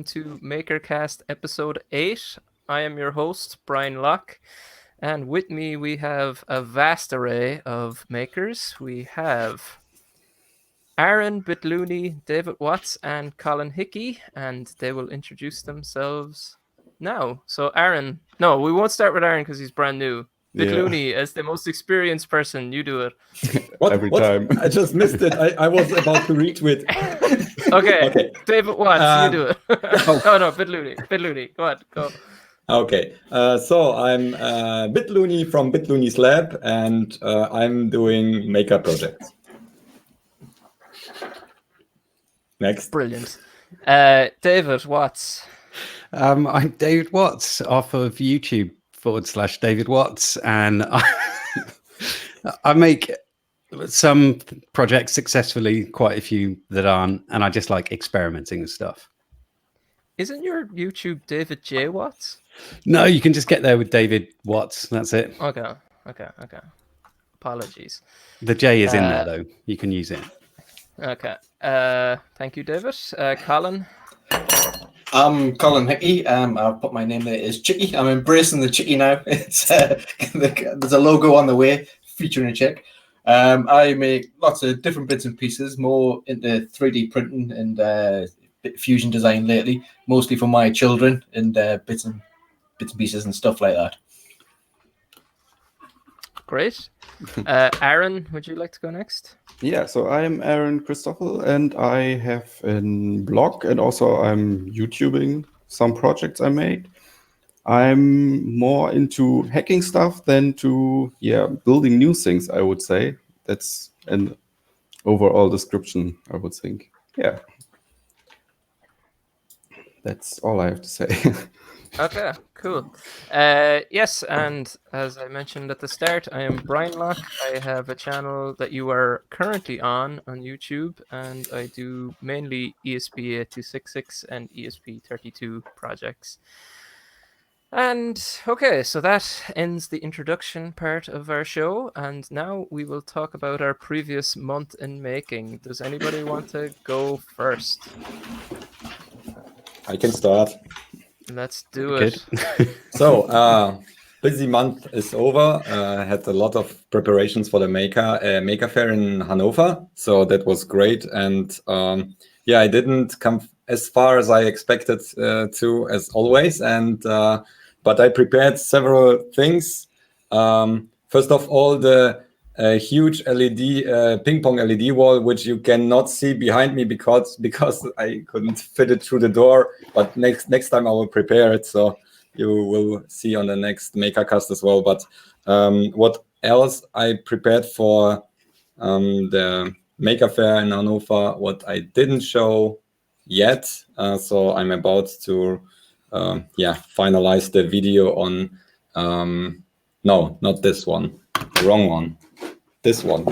to MakerCast episode 8. I am your host, Brian Locke, and with me we have a vast array of makers. We have Aaron Bitluni, David Watts, and Colin Hickey, and they will introduce themselves now. So, Aaron, no, we won't start with Aaron because he's brand new. Bitluni, as the most experienced person, you do it. Every time. I just missed it. I was about to retweet. Okay. David Watts, you do it. No, Bitluni. Go on, go. Okay, so I'm Bitluni from Bitluni's lab, and I'm doing Maker projects. Next. Brilliant. David Watts. I'm David Watts off of YouTube /David Watts, and I make some projects successfully, quite a few that aren't, and I just like experimenting with stuff. Isn't your YouTube David J. Watts? No, you can just get there with David Watts. That's it. Okay. Apologies. The J is in there, though. You can use it. Okay. Thank you, David. Colin? I'm Colin Hickey. I've put my name there as Chicky. I'm embracing the Chicky now. It's there's a logo on the way featuring a chick. I make lots of different bits and pieces, more into 3D printing and fusion design lately, mostly for my children and bits and pieces and stuff like that. Great. Aaron, would you like to go next? Yeah, so I'm Aaron Christoffel, and I have a blog, and also I'm YouTubing some projects I made. I'm more into hacking stuff than to building new things, I would say. That's an overall description, I would think. Yeah. That's all I have to say. Okay, cool. Yes, and as I mentioned at the start, I am Brian Locke. I have a channel that you are currently on YouTube, and I do mainly ESP8266 and ESP32 projects. And okay, so that ends the introduction part of our show, and now we will talk about our previous month in making. Does anybody want to go first? I can start. Let's do it. So, busy month is over. Had a lot of preparations for the Maker Fair in Hanover. So that was great. And I didn't come as far as I expected to, as always. And but I prepared several things. First of all, the huge LED ping pong LED wall, which you cannot see behind me because I couldn't fit it through the door. But next time I will prepare it, so you will see on the next MakerCast as well. But what else I prepared for the Maker Fair in Hannover? What I didn't show yet, so I'm about to finalize the video on. No, not this one, the wrong one. This one.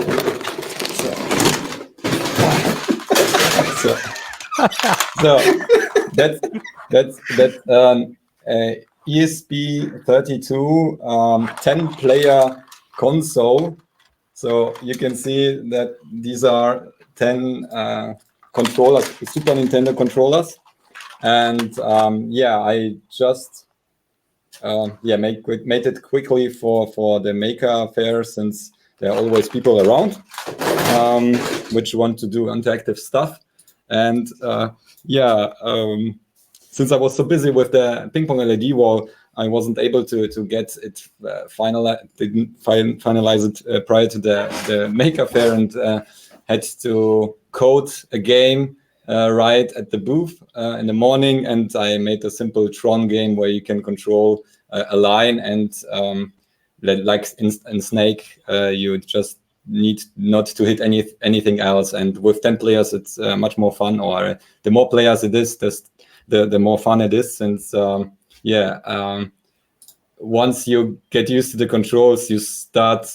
So that's ESP32 10-player console. So you can see that these are 10 controllers, Super Nintendo controllers, and I just made it quickly for the Maker Fair, since there are always people around which want to do interactive stuff. And since I was so busy with the ping pong LED wall, I wasn't able to get it finalize it prior to the Maker Fair, and had to code a game right at the booth in the morning. And I made a simple Tron game where you can control a line, and like in Snake, you just need not to hit anything else. And with 10 players, it's much more fun. Or the more players it is, the more fun it is. Since once you get used to the controls, you start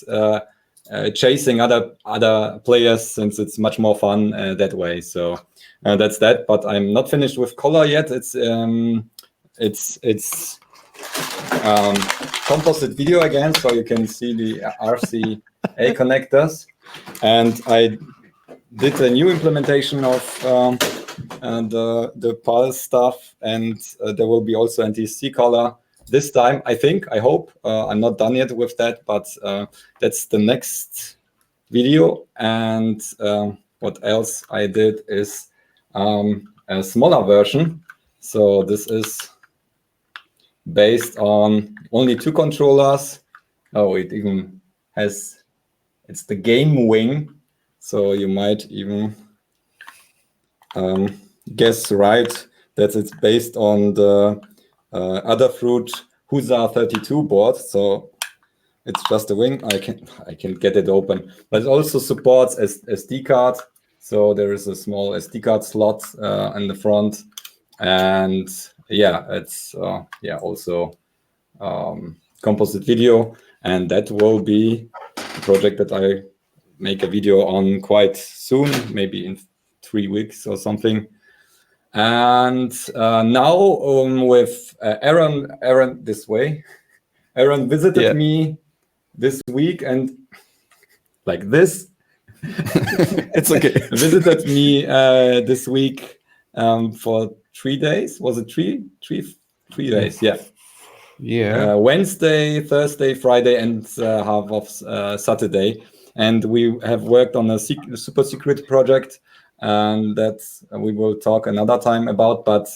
chasing other players, since it's much more fun that way. So that's that. But I'm not finished with color yet. It's composite video again, so you can see the RCA connectors. And I did a new implementation of the pulse stuff, and there will be also NTSC color this time. I hope. I'm not done yet with that, but that's the next video. And what else I did is a smaller version. So this is based on only 2 controllers. Oh, it even has, it's the game wing. So you might even guess right that it's based on the Adafruit Husa 32 board. So it's just a wing. I can get it open, but it also supports SD card. So there is a small SD card slot in the front, and yeah, it's also composite video, and that will be a project that I make a video on quite soon, maybe in 3 weeks or something. And now with Aaron this way. Aaron visited me this week, and like this. It's okay. Visited me this week for 3 days. Was it 3 days? Yeah. Yeah. Wednesday, Thursday, Friday, and half of Saturday. And we have worked on a super secret project, and that we will talk another time about. But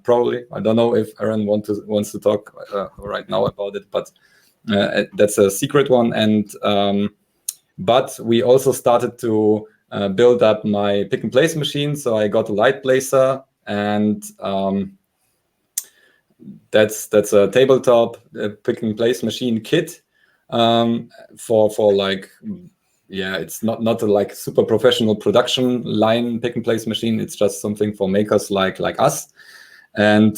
probably, I don't know if Aaron wants to talk right now about it. But that's a secret one. And but we also started to build up my pick and place machine. So I got a light blazer, and that's a tabletop pick and place machine kit for like, yeah, it's not a like super professional production line pick and place machine. It's just something for makers like us. And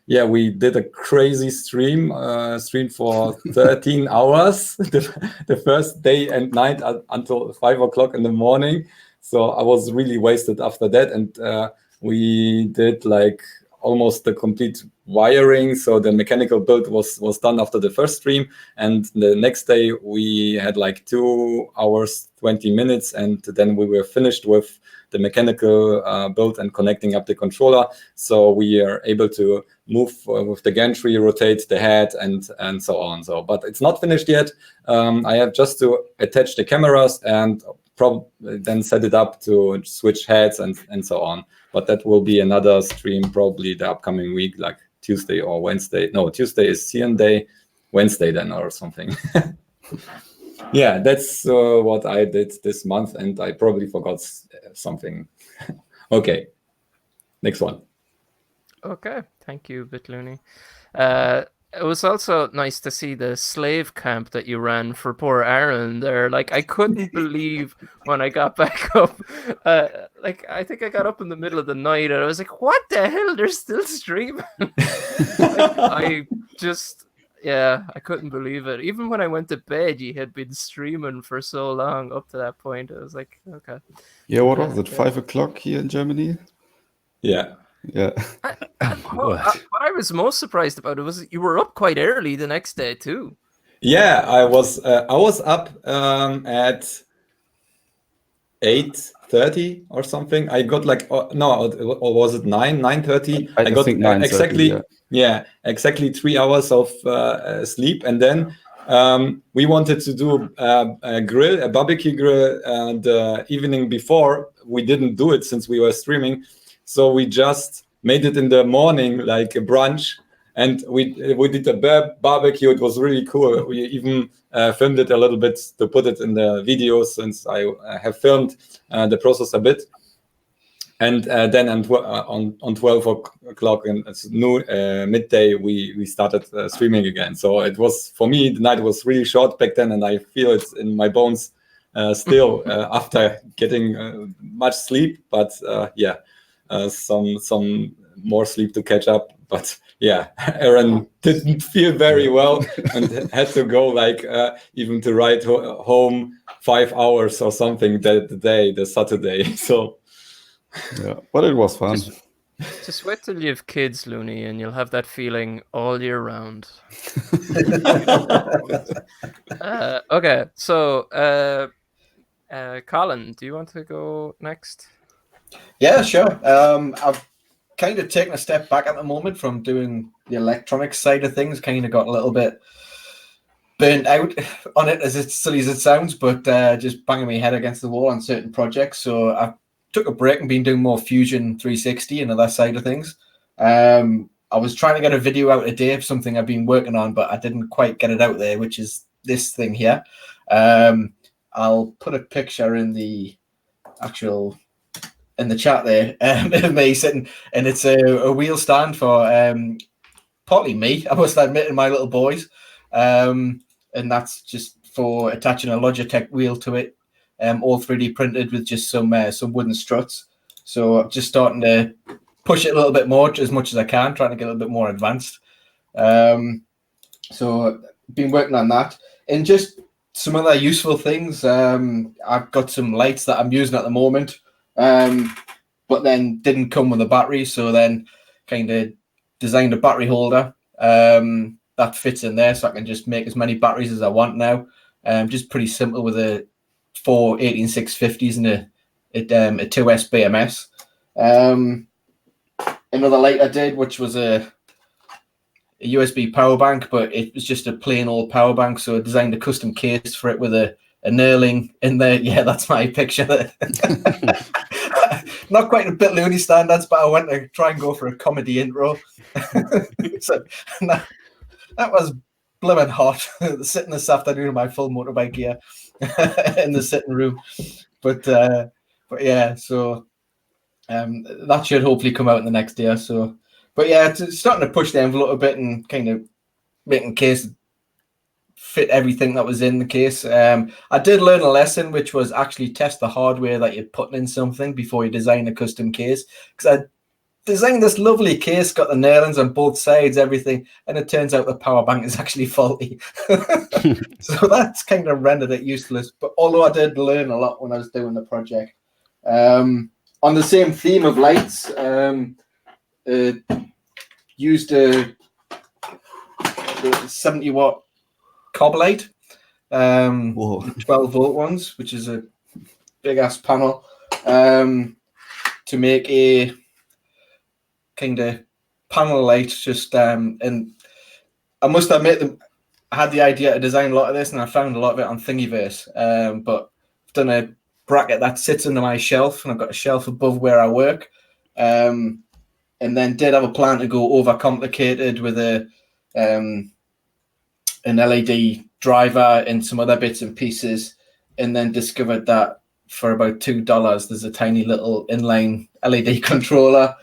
yeah, we did a crazy stream for 13 hours the first day and night until 5 o'clock in the morning. So I was really wasted after that. And we did like almost the complete wiring. So the mechanical build was done after the first stream. And the next day we had like 2 hours, 20 minutes. And then we were finished with the mechanical build and connecting up the controller. So we are able to move with the gantry, rotate the head, and so on. So, but it's not finished yet. I have just to attach the cameras and then set it up to switch heads and so on. But that will be another stream probably the upcoming week, like Tuesday or Wednesday. No, Tuesday is CN day, Wednesday then or something. Yeah, that's what I did this month, and I probably forgot something. Okay, next one. Okay, thank you, Bitluni. It was also nice to see the slave camp that you ran for poor Aaron there. Like, I couldn't believe when I got back up. Like, I think I got up in the middle of the night, and I was like, what the hell? They're still streaming? I couldn't believe it. Even when I went to bed, you had been streaming for so long up to that point. I was like, okay. Yeah, what was it? 5 o'clock here in Germany? Yeah. Yeah. What I was most surprised about it was you were up quite early the next day too. Yeah, I was up at 8:30 or something. I got like or was it 9:30? I got think 9:30, exactly exactly 3 hours of sleep, and then we wanted to do a barbecue grill the evening before. We didn't do it since we were streaming, so we just made it in the morning like a brunch, and we did a barbecue. It was really cool. We even filmed it a little bit to put it in the video, since I have filmed the process a bit. And then on 12 o'clock and midday, we started streaming again. So it was, for me, the night was really short back then, and I feel it in my bones still after getting much sleep. But some more sleep to catch up. But yeah, Aaron didn't feel very well and had to go like even to ride home 5 hours or something the Saturday. So yeah, but it was fun. Just wait till you have kids, Looney, and you'll have that feeling all year round. Okay, so Colin, do you want to go next? Yeah, sure. I've kind of taken a step back at the moment from doing the electronics side of things. Kind of got a little bit burnt out on it, as silly as it sounds, but just banging my head against the wall on certain projects. So I took a break and been doing more Fusion 360 and other side of things. I was trying to get a video out today of something I've been working on, but I didn't quite get it out there, which is this thing here. I'll put a picture in the chat there of me sitting, and it's a wheel stand for partly me, I must admit, and my little boys. And that's just for attaching a Logitech wheel to it, all 3D printed with just some wooden struts. So I'm just starting to push it a little bit more, as much as I can, trying to get a little bit more advanced. So been working on that, and just some other useful things. I've got some lights that I'm using at the moment, but then didn't come with a battery. So then kind of designed a battery holder that fits in there, so I can just make as many batteries as I want now. Just pretty simple with a 4 18650s and a 2S BMS. Another light I did, which was a USB power bank, but it was just a plain old power bank. So I designed a custom case for it with a knurling in there. Yeah, that's my picture there. Not quite a Bitluni standards, but I went to try and go for a comedy intro. So that was blooming hot. Sitting this afternoon in my full motorbike gear in the sitting room. But yeah, so that should hopefully come out in the next day or so. But yeah, it's starting to push the envelope a bit and kind of making case fit everything that was in the case. I did learn a lesson, which was actually test the hardware that you're putting in something before you design a custom case. Because I designed this lovely case, got the nailings on both sides, everything, and it turns out the power bank is actually faulty. So that's kind of rendered it useless. But although I did learn a lot when I was doing the project. On the same theme of lights, used a 70-watt cob light, 12-volt ones, which is a big-ass panel, to make a kind of panel light. Just and I must admit, I had the idea to design a lot of this, and I found a lot of it on Thingiverse. But I've done a bracket that sits under my shelf, and I've got a shelf above where I work. And then did have a plan to go overcomplicated with an LED driver and some other bits and pieces, and then discovered that for about $2 there's a tiny little inline LED controller,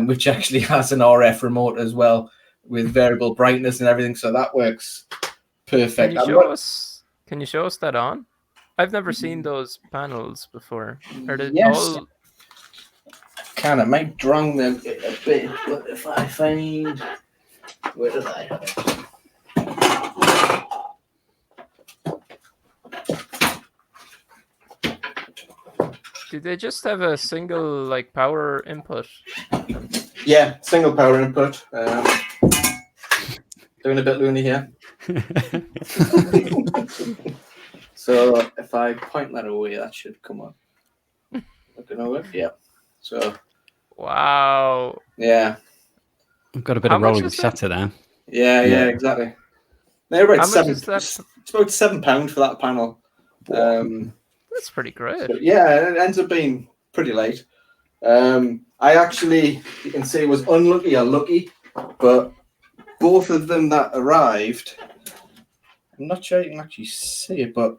which actually has an RF remote as well with variable brightness and everything, so that works perfect. Can you show us that on? I've never seen those panels before. Are they all... It might drown them a bit, but if I find, where did I have it? Do they just have a single power input? Yeah, single power input. Doing a Bitluni here. So if I point that away, that should come on. Looking over, yeah. So. Wow. Yeah. I've got a bit of rolling shutter there. Yeah, exactly. They're about It's about £7 for that panel. That's pretty great. So, yeah, it ends up being pretty late. I actually, you can say, was unlucky or lucky, but both of them that arrived, I'm not sure you can actually see it, but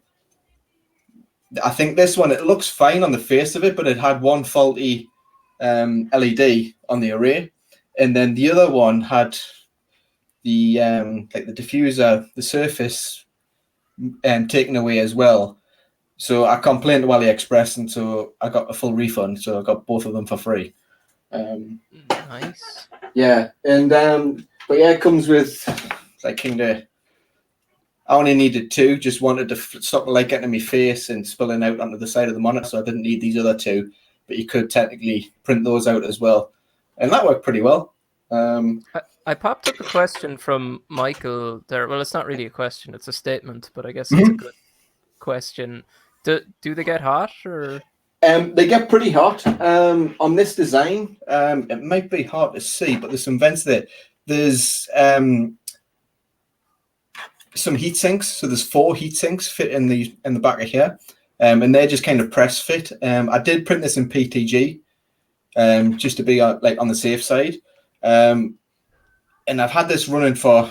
I think this one, it looks fine on the face of it, but it had one faulty LED on the array, and then the other one had the the diffuser, the surface taken away as well. So I complained to Aliexpress, and so I got a full refund. So I got both of them for free. Nice. Yeah, and but yeah, it comes with I only needed 2. Just wanted to stop the light getting in my face and spilling out onto the side of the monitor, so I didn't need these other 2. But you could technically print those out as well, and that worked pretty well. I popped up a question from Michael there. Well, it's not really a question; it's a statement, but I guess it's a good question. Do they get hot or? They get pretty hot. On this design, it might be hard to see, but there's some vents there. There's some heat sinks. So there's 4 heat sinks fit in the back of here, and they're just kind of press fit. I did print this in PTG, just to be like on the safe side. And I've had this running for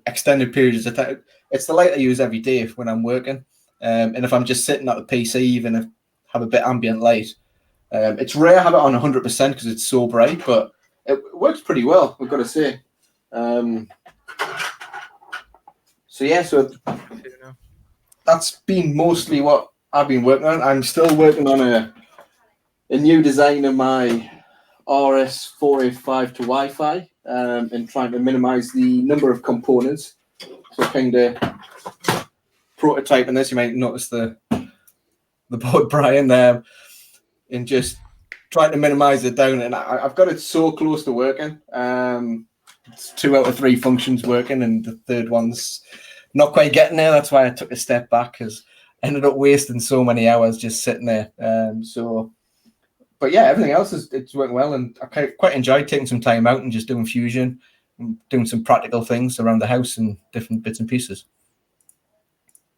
extended periods of time. It's the light I use every day when I'm working, and if I'm just sitting at the PC, even if have a bit ambient light. It's rare to have it on 100% because it's so bright, but it works pretty well, I've got to say. So yeah, so that's been mostly what I've been working on. I'm still working on a new design of my RS485 to Wi-Fi, and trying to minimize the number of components. So kind of prototyping this, you might notice the board Brian there, and just trying to minimize it down. And I've got it so close to working. It's 2 out of 3 functions working, and the third one's not quite getting there. That's why I took a step back, because I ended up wasting so many hours just sitting there. But yeah, everything else it's working well, and I quite enjoyed taking some time out and just doing Fusion, and doing some practical things around the house and different bits and pieces.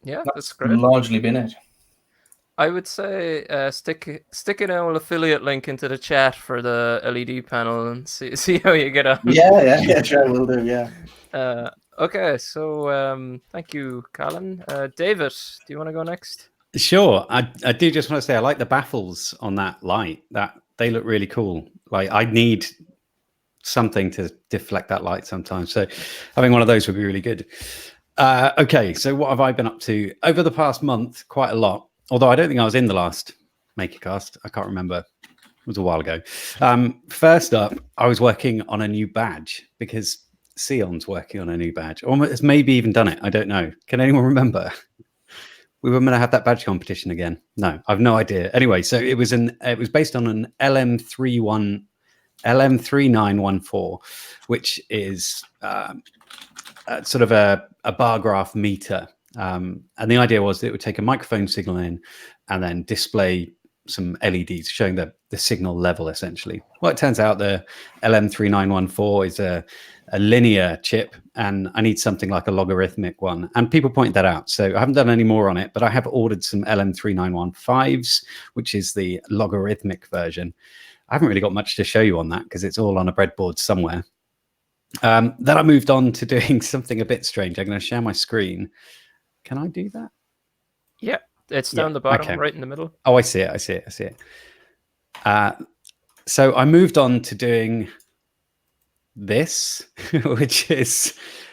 Yeah, that's great. Largely been it. I would say stick an old affiliate link into the chat for the LED panel and see how you get on. Yeah, sure, will do. Yeah. Okay, so thank you, Colin. David, do you want to go next? Sure. I do just want to say I like the baffles on that light. That they look really cool. Like I need something to deflect that light sometimes. So having one of those would be really good. Okay, so what have I been up to over the past month? Quite a lot. Although I don't think I was in the last MakerCast. I can't remember. It was a while ago. First up, I was working on a new badge because Sion's working on a new badge. Or it's maybe even done it. I don't know. Can anyone remember? We were going to have that badge competition again. No, I've no idea. Anyway, so it was based on an LM3914, which is sort of a bar graph meter. And the idea was that it would take a microphone signal in and then display some LEDs showing the signal level, essentially. Well, it turns out the LM3914 is a linear chip, and I need something like a logarithmic one. And people point that out. So I haven't done any more on it, but I have ordered some LM3915s, which is the logarithmic version. I haven't really got much to show you on that because it's all on a breadboard somewhere. Then I moved on to doing something a bit strange. I'm going to share my screen. Can I do that? Yeah, it's down the bottom, right in the middle. Oh, I see it. So I moved on to doing this, which is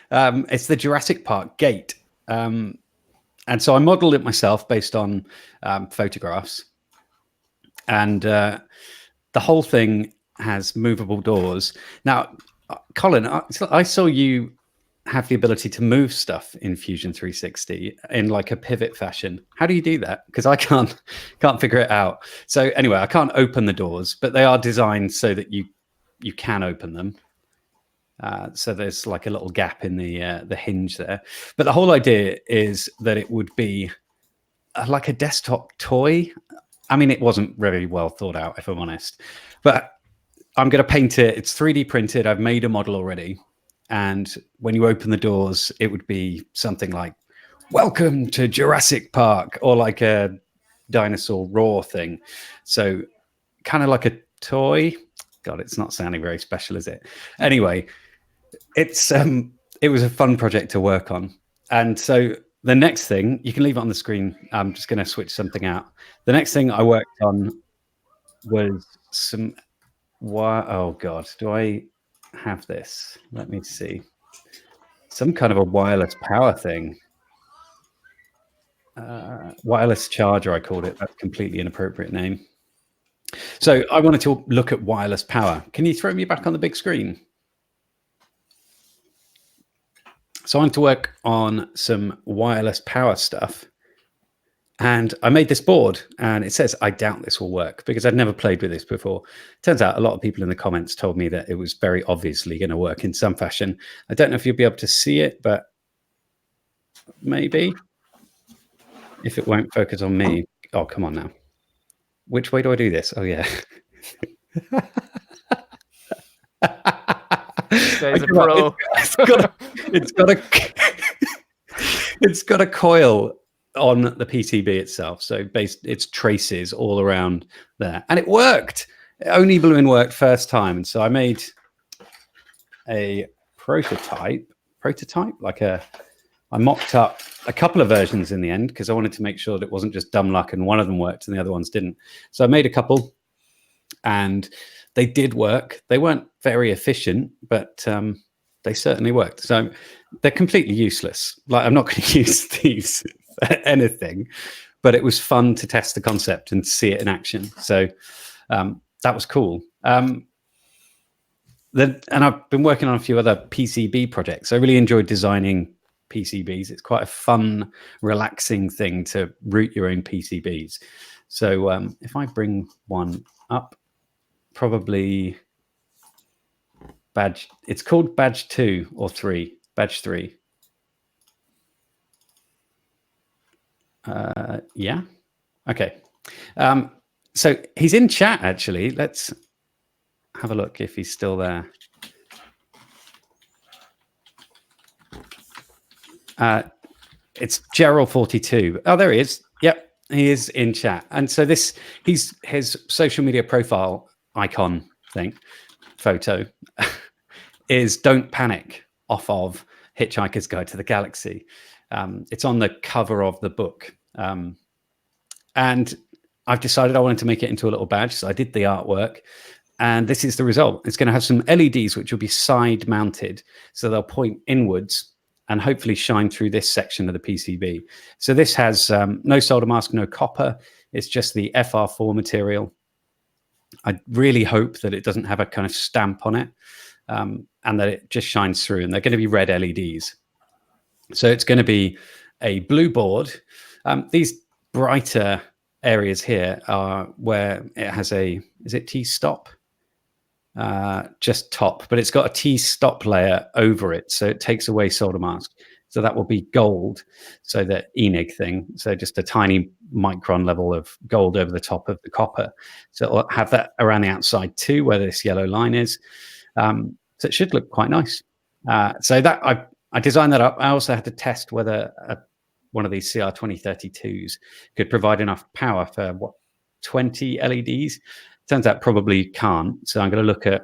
it's the Jurassic Park gate. And so I modeled it myself based on photographs. And the whole thing has movable doors. Now, Colin, I saw you have the ability to move stuff in Fusion 360 in like a pivot fashion. How do you do that? Because I can't figure it out. So anyway, I can't open the doors, but they are designed so that you can open them. So there's like a little gap in the hinge there. But the whole idea is that it would be like a desktop toy. I mean, it wasn't very well thought out, if I'm honest. But I'm going to paint it. It's 3D printed. I've made a model already. And when you open the doors, it would be something like, "Welcome to Jurassic Park," or like a dinosaur roar thing. So kind of like a toy. God, it's not sounding very special, is it? Anyway, it was a fun project to work on. And so the next thing, you can leave it on the screen. I'm just going to switch something out. The next thing I worked on was some... Oh, God, do I have this? Let me see. Some kind of a wireless power thing. Wireless charger, I called it. That's a completely inappropriate name. So I wanted to look at wireless power. Can you throw me back on the big screen? So I wanted to work on some wireless power stuff. And I made this board, and it says, "I doubt this will work," because I'd never played with this before. Turns out a lot of people in the comments told me that it was very obviously going to work in some fashion. I don't know if you'll be able to see it, but maybe. If it won't focus on me. Oh, come on now. which way do I do this? Oh yeah. This guy's a pro. It's got a coil on the PCB itself, so it's traces all around there, and it worked. Only Bitluni worked first time, and so I made a prototype. I mocked up a couple of versions in the end because I wanted to make sure that it wasn't just dumb luck and one of them worked and the other ones didn't. So I made a couple, and they did work. They weren't very efficient, but they certainly worked. So they're completely useless. Like, I'm not going to use these for anything, but it was fun to test the concept and see it in action. So that was cool. And I've been working on a few other PCB projects. I really enjoyed designing PCBs. It's quite a fun, relaxing thing to root your own PCBs. So if I bring one up, probably badge, it's called badge 2 or 3, badge 3. Yeah. Okay. So he's in chat, actually. Let's have a look if he's still there. It's Gerald42. Oh, there he is. Yep, he is in chat. And so his social media profile icon thing, photo, is "Don't Panic" off of Hitchhiker's Guide to the Galaxy. It's on the cover of the book. And I've decided I wanted to make it into a little badge. So I did the artwork. And this is the result. It's going to have some LEDs, which will be side mounted. So they'll point inwards and hopefully shine through this section of the PCB. So this has no solder mask, no copper. It's just the FR4 material. I really hope that it doesn't have a kind of stamp on it and that it just shines through. And they're going to be red LEDs. So it's going to be a blue board. These brighter areas here are where it has is it T-stop? Just top, but it's got a T-stop layer over it, so it takes away solder mask. So that will be gold, so that ENIG thing, so just a tiny micron level of gold over the top of the copper. So it'll have that around the outside too, where this yellow line is. So it should look quite nice. So that I designed that up. I also had to test whether one of these CR2032s could provide enough power for 20 LEDs. Turns out probably can't. So I'm going to look at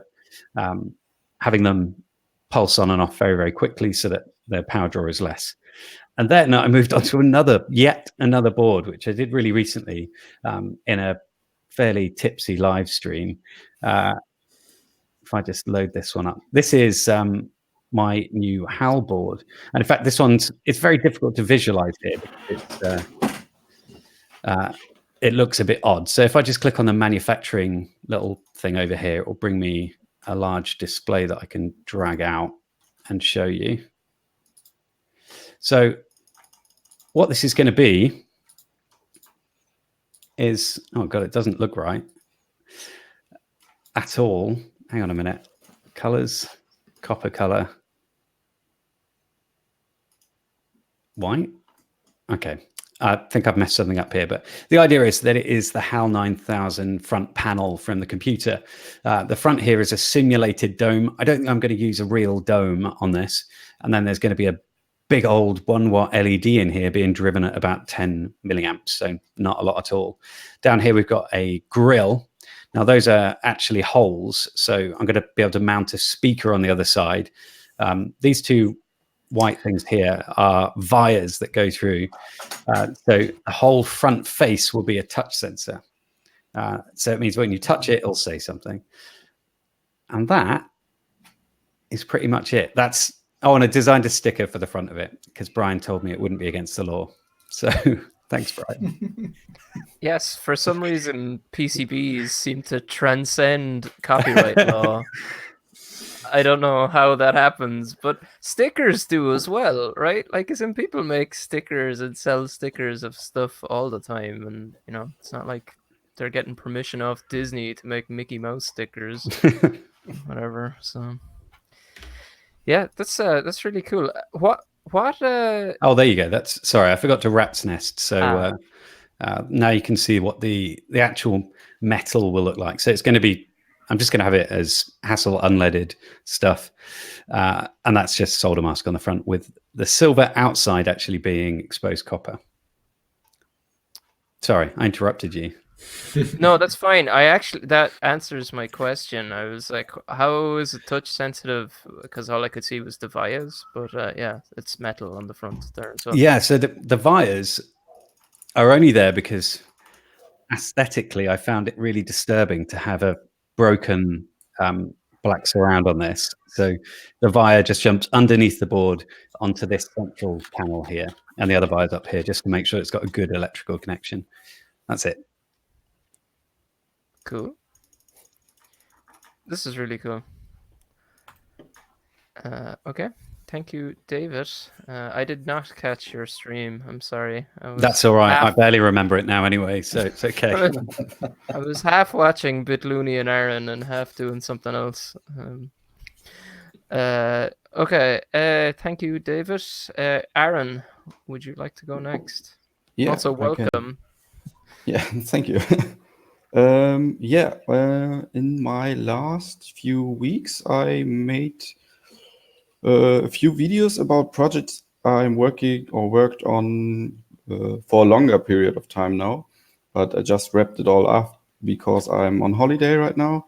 having them pulse on and off very, very quickly so that their power draw is less. And then I moved on to yet another board, which I did really recently in a fairly tipsy live stream. If I just load this one up. This is my new HAL board. And in fact, it's very difficult to visualize here because it looks a bit odd. So if I just click on the manufacturing little thing over here, it will bring me a large display that I can drag out and show you. So what this is going to be is, oh God, it doesn't look right at all. Hang on a minute. Colors, copper color, white. Okay. I think I've messed something up here, but the idea is that it is the HAL 9000 front panel from the computer. The front here is a simulated dome. I don't think I'm going to use a real dome on this. And then there's going to be a big old 1-watt LED in here being driven at about 10 milliamps, so not a lot at all. Down here, we've got a grill. Now, those are actually holes, so I'm going to be able to mount a speaker on the other side. These two white things here are wires that go through. So the whole front face will be a touch sensor. So it means when you touch it, it'll say something. And that is pretty much it. And I designed a sticker for the front of it because Brian told me it wouldn't be against the law. So thanks, Brian. Yes, for some reason, PCBs seem to transcend copyright law. I don't know how that happens, but stickers do as well, right? Like, as in people make stickers and sell stickers of stuff all the time, and it's not like they're getting permission off Disney to make Mickey Mouse stickers, whatever. So, yeah, that's really cool. What? Oh, there you go. Sorry, I forgot to rat's nest. So Now you can see what the actual metal will look like. So it's going to be, I'm just going to have it as Hassel unleaded stuff. And that's just solder mask on the front with the silver outside actually being exposed copper. Sorry, I interrupted you. No, that's fine. That answers my question. I was like, how is it touch sensitive? Because all I could see was the vias, but yeah, it's metal on the front there as well. Yeah, so the vias are only there because aesthetically I found it really disturbing to have a broken black surround on this. So the via just jumps underneath the board onto this central panel here, and the other via's up here just to make sure it's got a good electrical connection. That's it. Cool. This is really cool. Okay. Thank you, David. I did not catch your stream. I'm sorry. That's all right. I barely remember it now anyway, so it's okay. I was half watching Bitluni and Aaron and half doing something else. Okay. Thank you, David. Aaron, would you like to go next? Yeah. Also, welcome. Yeah, thank you. In my last few weeks, I made a few videos about projects I'm working or worked on for a longer period of time now, but I just wrapped it all up because I'm on holiday right now.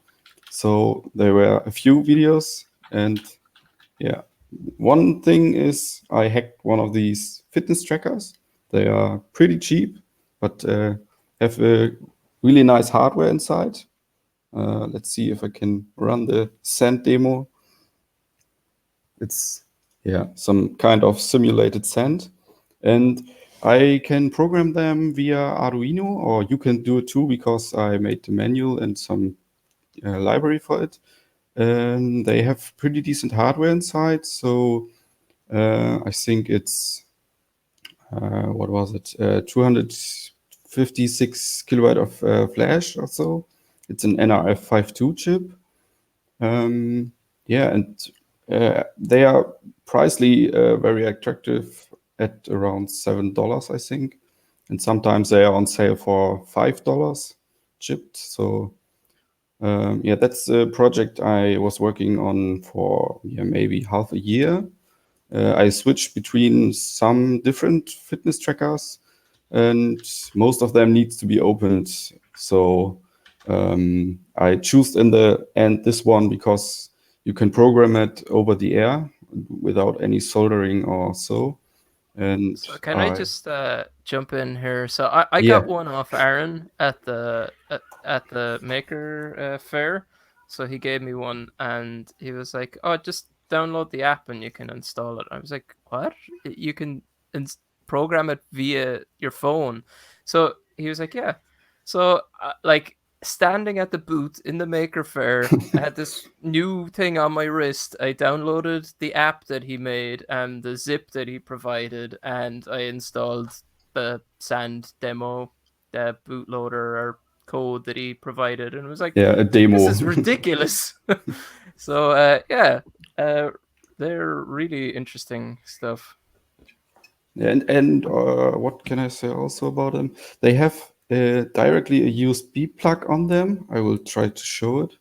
So there were a few videos, and yeah, one thing is I hacked one of these fitness trackers. They are pretty cheap, but have a really nice hardware inside. Let's see if I can run the sand demo. It's some kind of simulated sand, and I can program them via Arduino, or you can do it too because I made the manual and some library for it. They have pretty decent hardware inside, so I think it's 256 kilobyte of flash or so. It's an NRF52 chip. And they are pricely very attractive at around $7, I think, and sometimes they are on sale for $5 chipped. So that's a project I was working on for maybe half a year. I switched between some different fitness trackers, and most of them needs to be opened. So I choose in the end this one because you can program it over the air without any soldering or so. And so can I just jump in here? So I got one off Aaron at the Maker Fair. So he gave me one, and he was like, "Oh, just download the app and you can install it." I was like, "What? You can program it via your phone?" So he was like, "Yeah." So standing at the booth in the Maker Fair, I had this new thing on my wrist. I downloaded the app that he made and the zip that he provided, and I installed the sand demo, the bootloader or code that he provided, and it was like, a demo. This is ridiculous. So they're really interesting stuff. And what can I say also about them? They have directly a USB plug on them. I will try to show it.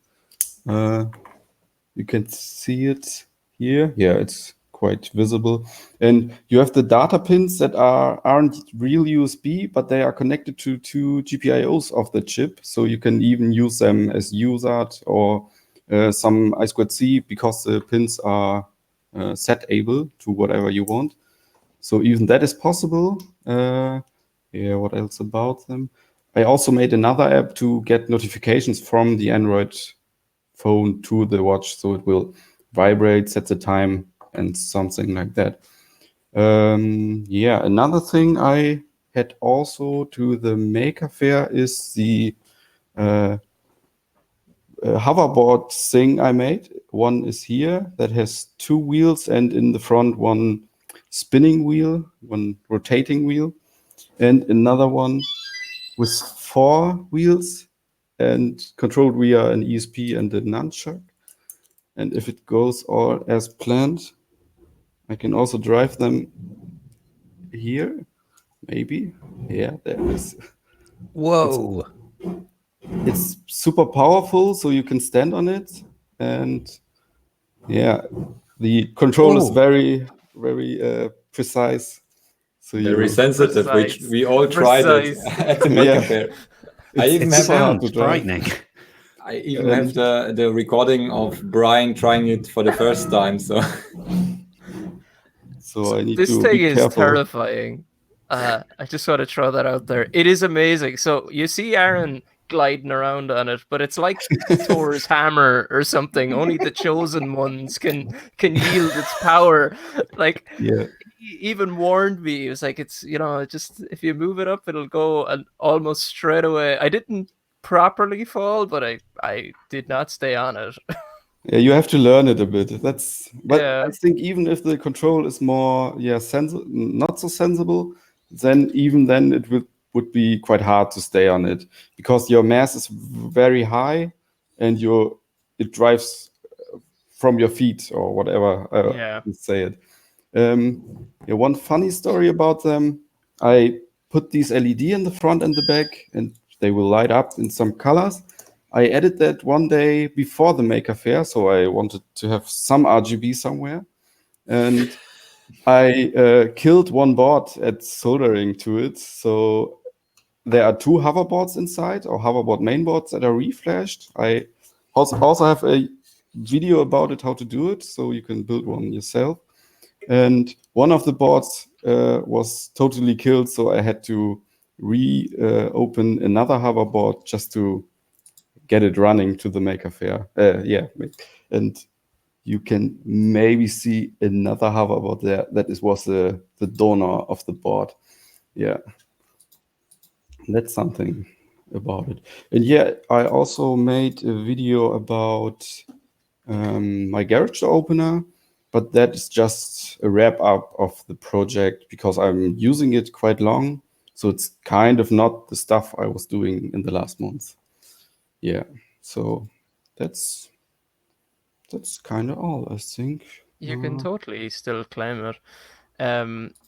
You can see it here. Yeah, it's quite visible. And you have the data pins that aren't real USB, but they are connected to two GPIOs of the chip. So you can even use them as USART or some I2C because the pins are set-able to whatever you want. So even that is possible. What else about them? I also made another app to get notifications from the Android phone to the watch, so it will vibrate, set the time, and something like that. Another thing I had also to the Maker Fair is the hoverboard thing I made. One is here that has two wheels, and in the front one spinning wheel, one rotating wheel, and another one with four wheels and controlled via an ESP and a nunchuck. And if it goes all as planned, I can also drive them here, maybe. Yeah, there it is. Whoa. It's super powerful, so you can stand on it, and yeah, the control is Oh. very, very precise. So Very sensitive, which Precise. we all tried it Precise. at the Maker Yeah. Fair. It's It super hard to sounds drive. frightening. I even have the recording of Brian trying it for the first time. So So I need This to thing be is careful. terrifying. I just want to throw that out there. It is amazing. So you see Aaron gliding around on it, but it's like Thor's hammer or something. Only the chosen ones can yield its power. Like Yeah. he even warned me. He was like, it's just if you move it up, it'll go and almost straight away. I didn't properly fall, but I did not stay on it. Yeah, you have to learn it a bit. But Yeah. I think even if the control is more, not so sensible, then even then it would be quite hard to stay on it because your mass is very high, and it drives from your feet or whatever. Yeah. You say it. Yeah, one funny story about them. I put these LED in the front and the back, and they will light up in some colors. I added that one day before the Maker Fair, so I wanted to have some RGB somewhere. And I killed one board at soldering to it. So there are two hoverboards inside, or hoverboard mainboards that are reflashed. I also have a video about it, how to do it, so you can build one yourself. And one of the boards was totally killed, so I had to reopen another hoverboard just to get it running to the Maker Fair. And you can maybe see another hoverboard there. Was the donor of the board. Yeah, that's something about it. And yeah, I also made a video about my garage door opener, but that is just a wrap up of the project because I'm using it quite long. So it's kind of not the stuff I was doing in the last month. Yeah, so that's kind of all, I think. You can totally still claim it.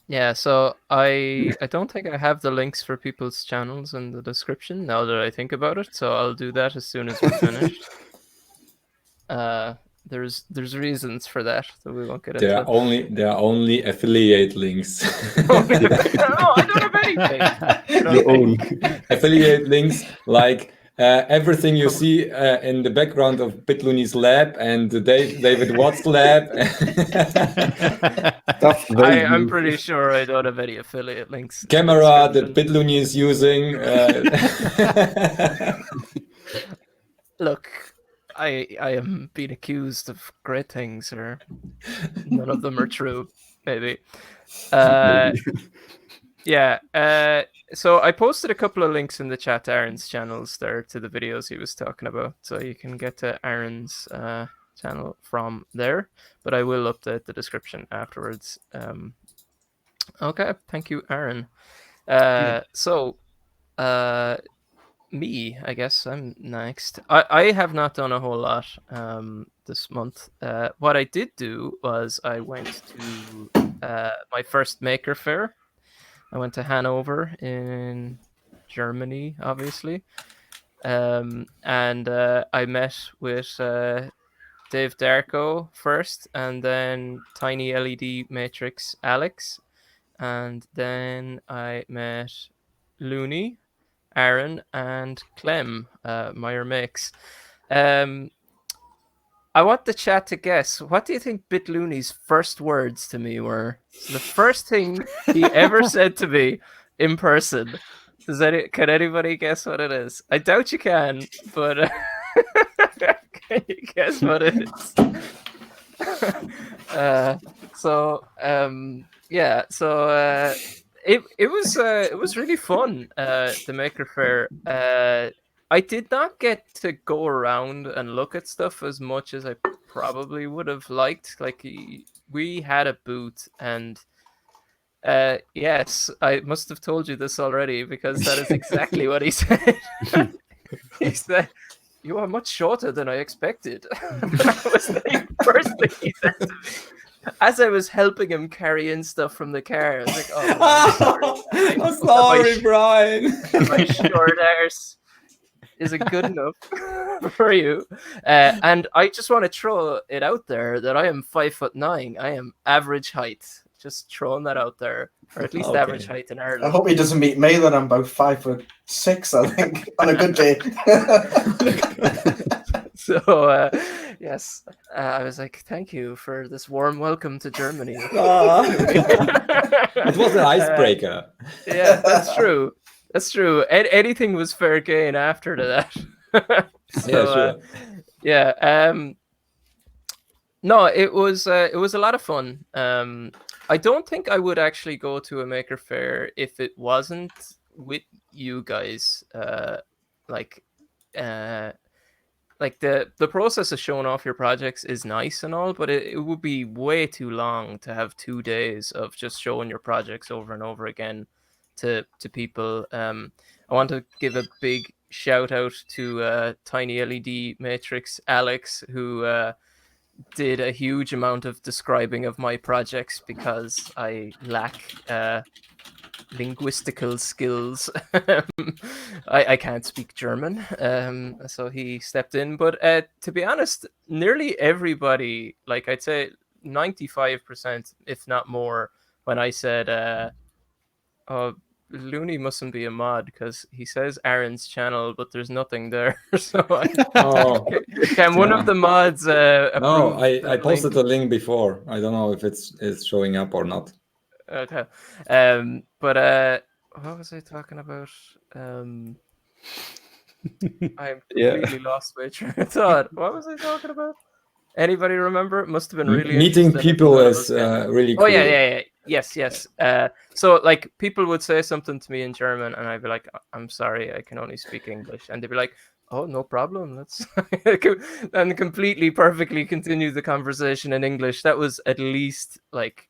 Yeah, so I don't think I have the links for people's channels in the description now that I think about it, so I'll do that as soon as we're finished. There's reasons for that we won't get there into. are only affiliate links. No, I don't have anything. Your own. Affiliate links like everything you see in the background of Bitluni's lab and David Watt's lab. I'm pretty sure I don't have any affiliate links. Camera that Bitluni is using. Look, I am being accused of great things, or none of them are true. Maybe. Yeah. So I posted a couple of links in the chat to Aaron's channels there to the videos he was talking about, so you can get to Aaron's channel from there. But I will update the description afterwards. Okay, thank you, Aaron. So, me, I guess I'm next. I have not done a whole lot this month. What I did do was I went to my first Maker Fair. I went to Hanover in Germany, obviously. And I met with Dave Darko first, and then Tiny LED Matrix Alex. And then I met Looney, Aaron, and Clem, Meyer Mix. I want the chat to guess. What do you think Bitluni's first words to me were? So the first thing he ever said to me in person. Can anybody guess what it is? I doubt you can, but can you guess what it is? It was really fun. The Maker Fair. I did not get to go around and look at stuff as much as I probably would have liked. Like we had a booth, and yes, I must have told you this already because that is exactly what he said. He said, "You are much shorter than I expected." That was the first thing he said to me. as I was helping him carry in stuff from the car, I was like, "Oh, man, I'm sorry, Brian. my short arse isn't good enough for you." And I just want to throw it out there that I am 5'9". I am average height. Just throwing that out there, or at least Okay. average height in I Ireland. hope he doesn't meet me. Then I'm about 5'6", I think, on a good day. So yes, I was like, "Thank you for this warm welcome to Germany." It was an icebreaker. Yeah, that's true. That's true. Anything was fair game after that. So, Yeah, sure. no, it was a lot of fun. I don't think I would actually go to a maker fair if it wasn't with you guys. Like, like the process of showing off your projects is nice and all, but it would be way too long to have 2 days of just showing your projects over and over again to people. I want to give a big shout out to Tiny LED Matrix Alex, who did a huge amount of describing of my projects because I lack linguistical skills. I can't speak German, so he stepped in. But to be honest, nearly everybody, like I'd say 95%, if not more, when I said, "Oh, Looney mustn't be a mod because he says Aaron's channel, but there's nothing there." So can one of the mods No, approve? I posted link? the link before. I don't know if it's showing up or not. Okay. But what was I talking about? I'm completely lost my train of thought. What was I talking about? Anybody remember? It must have been really Meeting interesting people when I is was 10. really Oh cool. yeah. Yes. So like people would say something to me in German, and I'd be like, "I'm sorry, I can only speak English," and they'd be like, "Oh, no problem. Let's," and completely perfectly continue the conversation in English. That was at least like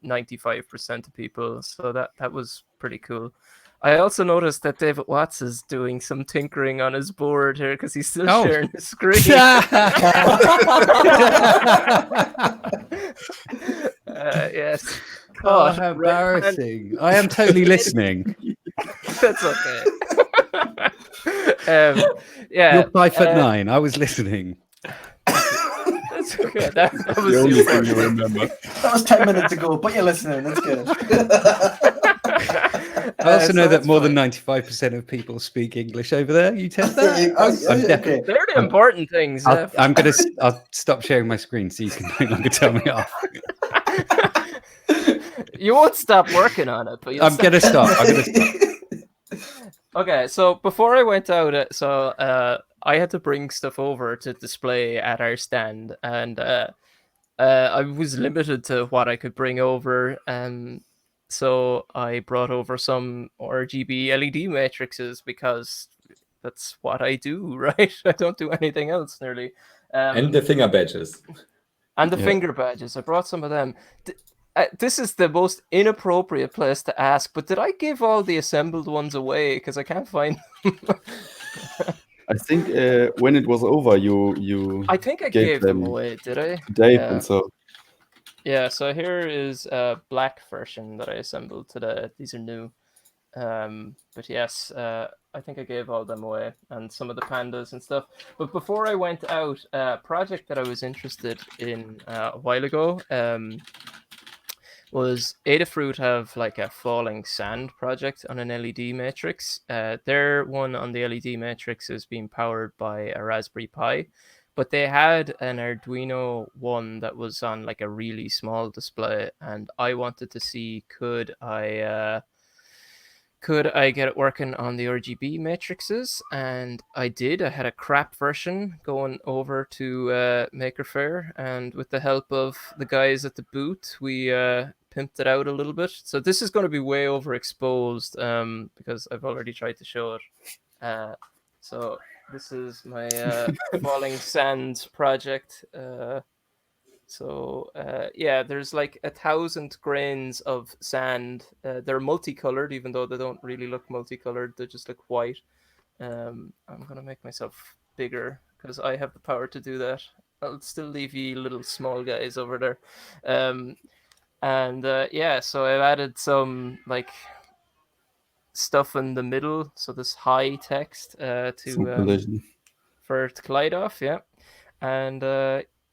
95% of people, so that was pretty cool. I also noticed that David Watts is doing some tinkering on his board here because he's still sharing his screen. Yes. Oh, how embarrassing. I am totally listening. That's okay. Yeah. You're 5'9". I was listening. That's okay. That was The only thing important. you remember. That was 10 minutes ago, but you're listening. That's good. I also know that that's more fine. than 95% of people speak English over there. You test that? Okay. They're the important things. I'll stop sharing my screen so you can no longer tell me off. You won't stop working on it, but I'm gonna stop. Okay, so before I went out, I had to bring stuff over to display at our stand, and I was limited to what I could bring over. So I brought over some RGB LED matrices because that's what I do, right? I don't do anything else nearly. And the finger badges. And the finger badges. I brought some of them. This is the most inappropriate place to ask, but did I give all the assembled ones away? Because I can't find them. I think when it was over, you I think I gave them away, did I? to Dave and so. Yeah, so here is a black version that I assembled today. These are new. But yes, I think I gave all them away and some of the pandas and stuff. But before I went out, a project that I was interested in a while ago was Adafruit have like a falling sand project on an LED matrix. Their one on the LED matrix is being powered by a Raspberry Pi, but they had an Arduino one that was on like a really small display, and I wanted to see could I get it working on the RGB matrices, and I did. I had a crap version going over to Maker Faire, and with the help of the guys at the booth, we pimped it out a little bit. So this is going to be way overexposed because I've already tried to show it. So this is my falling sands project. So yeah, there's like 1,000 grains of sand. They're multicolored, even though they don't really look multicolored. They just look white. I'm gonna make myself bigger because I have the power to do that. I'll still leave you little small guys over there. And yeah, so I've added some like stuff in the middle, so this high text Collision. for it to collide off, yeah. And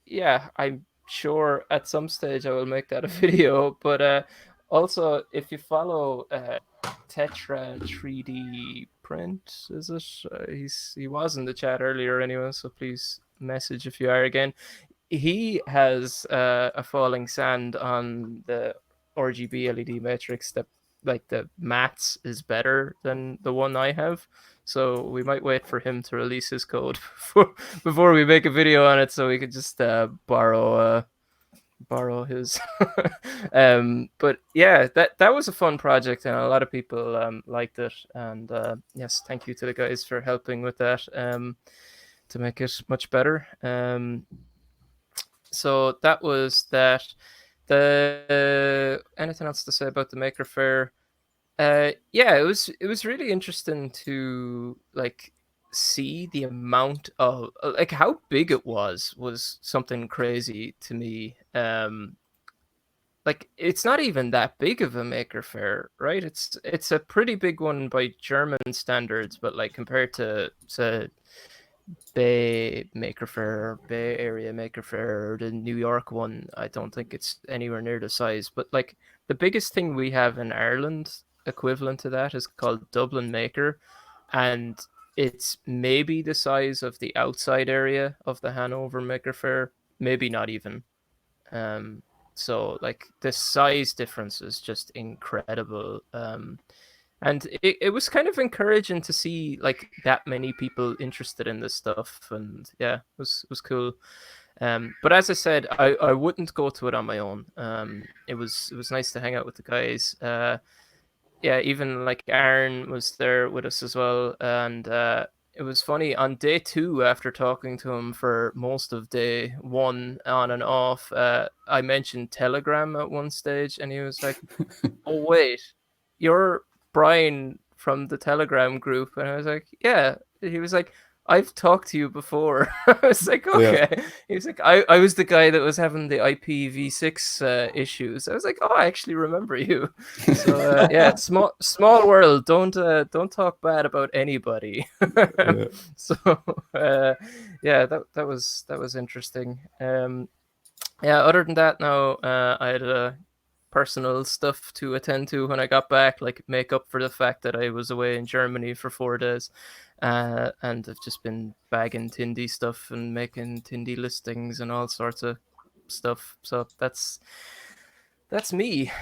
yeah, I'm sure at some stage I will make that a video. But also, if you follow Tetra 3D Print, is it? He was in the chat earlier anyway, so please message if you are again. He has a falling sand on the RGB LED matrix that like the mats is better than the one I have. So we might wait for him to release his code before we make a video on it, so we could just borrow his. But yeah, that was a fun project, and a lot of people liked it. And yes, thank you to the guys for helping with that to make it much better. So that was that. The anything else to say about the Maker Faire? Yeah, it was really interesting to like see the amount of like how big it was something crazy to me. Like it's not even that big of a Maker Faire, right? It's a pretty big one by German standards, but like compared to Bay Maker Faire, Bay Area Maker Faire, the New York one, I don't think it's anywhere near the size. But like the biggest thing we have in Ireland equivalent to that is called Dublin Maker, and it's maybe the size of the outside area of the Hanover Maker Faire, maybe not even. So like the size difference is just incredible. And it was kind of encouraging to see like that many people interested in this stuff, and yeah, it was cool. But as I said, I wouldn't go to it on my own. It was nice to hang out with the guys. Yeah, even like Aaron was there with us as well, and it was funny on day 2 after talking to him for most of day 1 on and off. I mentioned Telegram at one stage, and he was like, "Oh wait, you're Brian from the Telegram group," and I was like, "Yeah." He was like, "I've talked to you before." I was like, "Okay." Yeah. He was like, I was the guy that was having the IPv6 issues." I was like, "Oh, I actually remember you." So yeah, small world. Don't talk bad about anybody. Yeah. So yeah, that was interesting. Yeah. Other than that, now I had personal stuff to attend to when I got back, like make up for the fact that I was away in Germany for 4 days. And I've just been bagging Tindy stuff and making Tindy listings and all sorts of stuff. So that's me.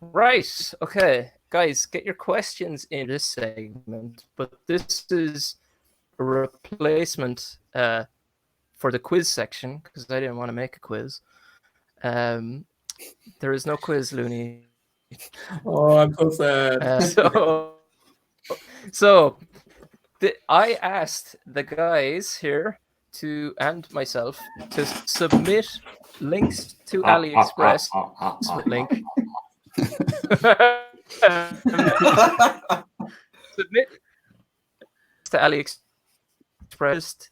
Right. Okay. Guys, get your questions in this segment, but this is a replacement for the quiz section because I didn't want to make a quiz. There is no quiz, Looney. Oh, I'm so sad. So I asked the guys here and myself to submit links to Aliexpress. Link. Submit to Aliexpress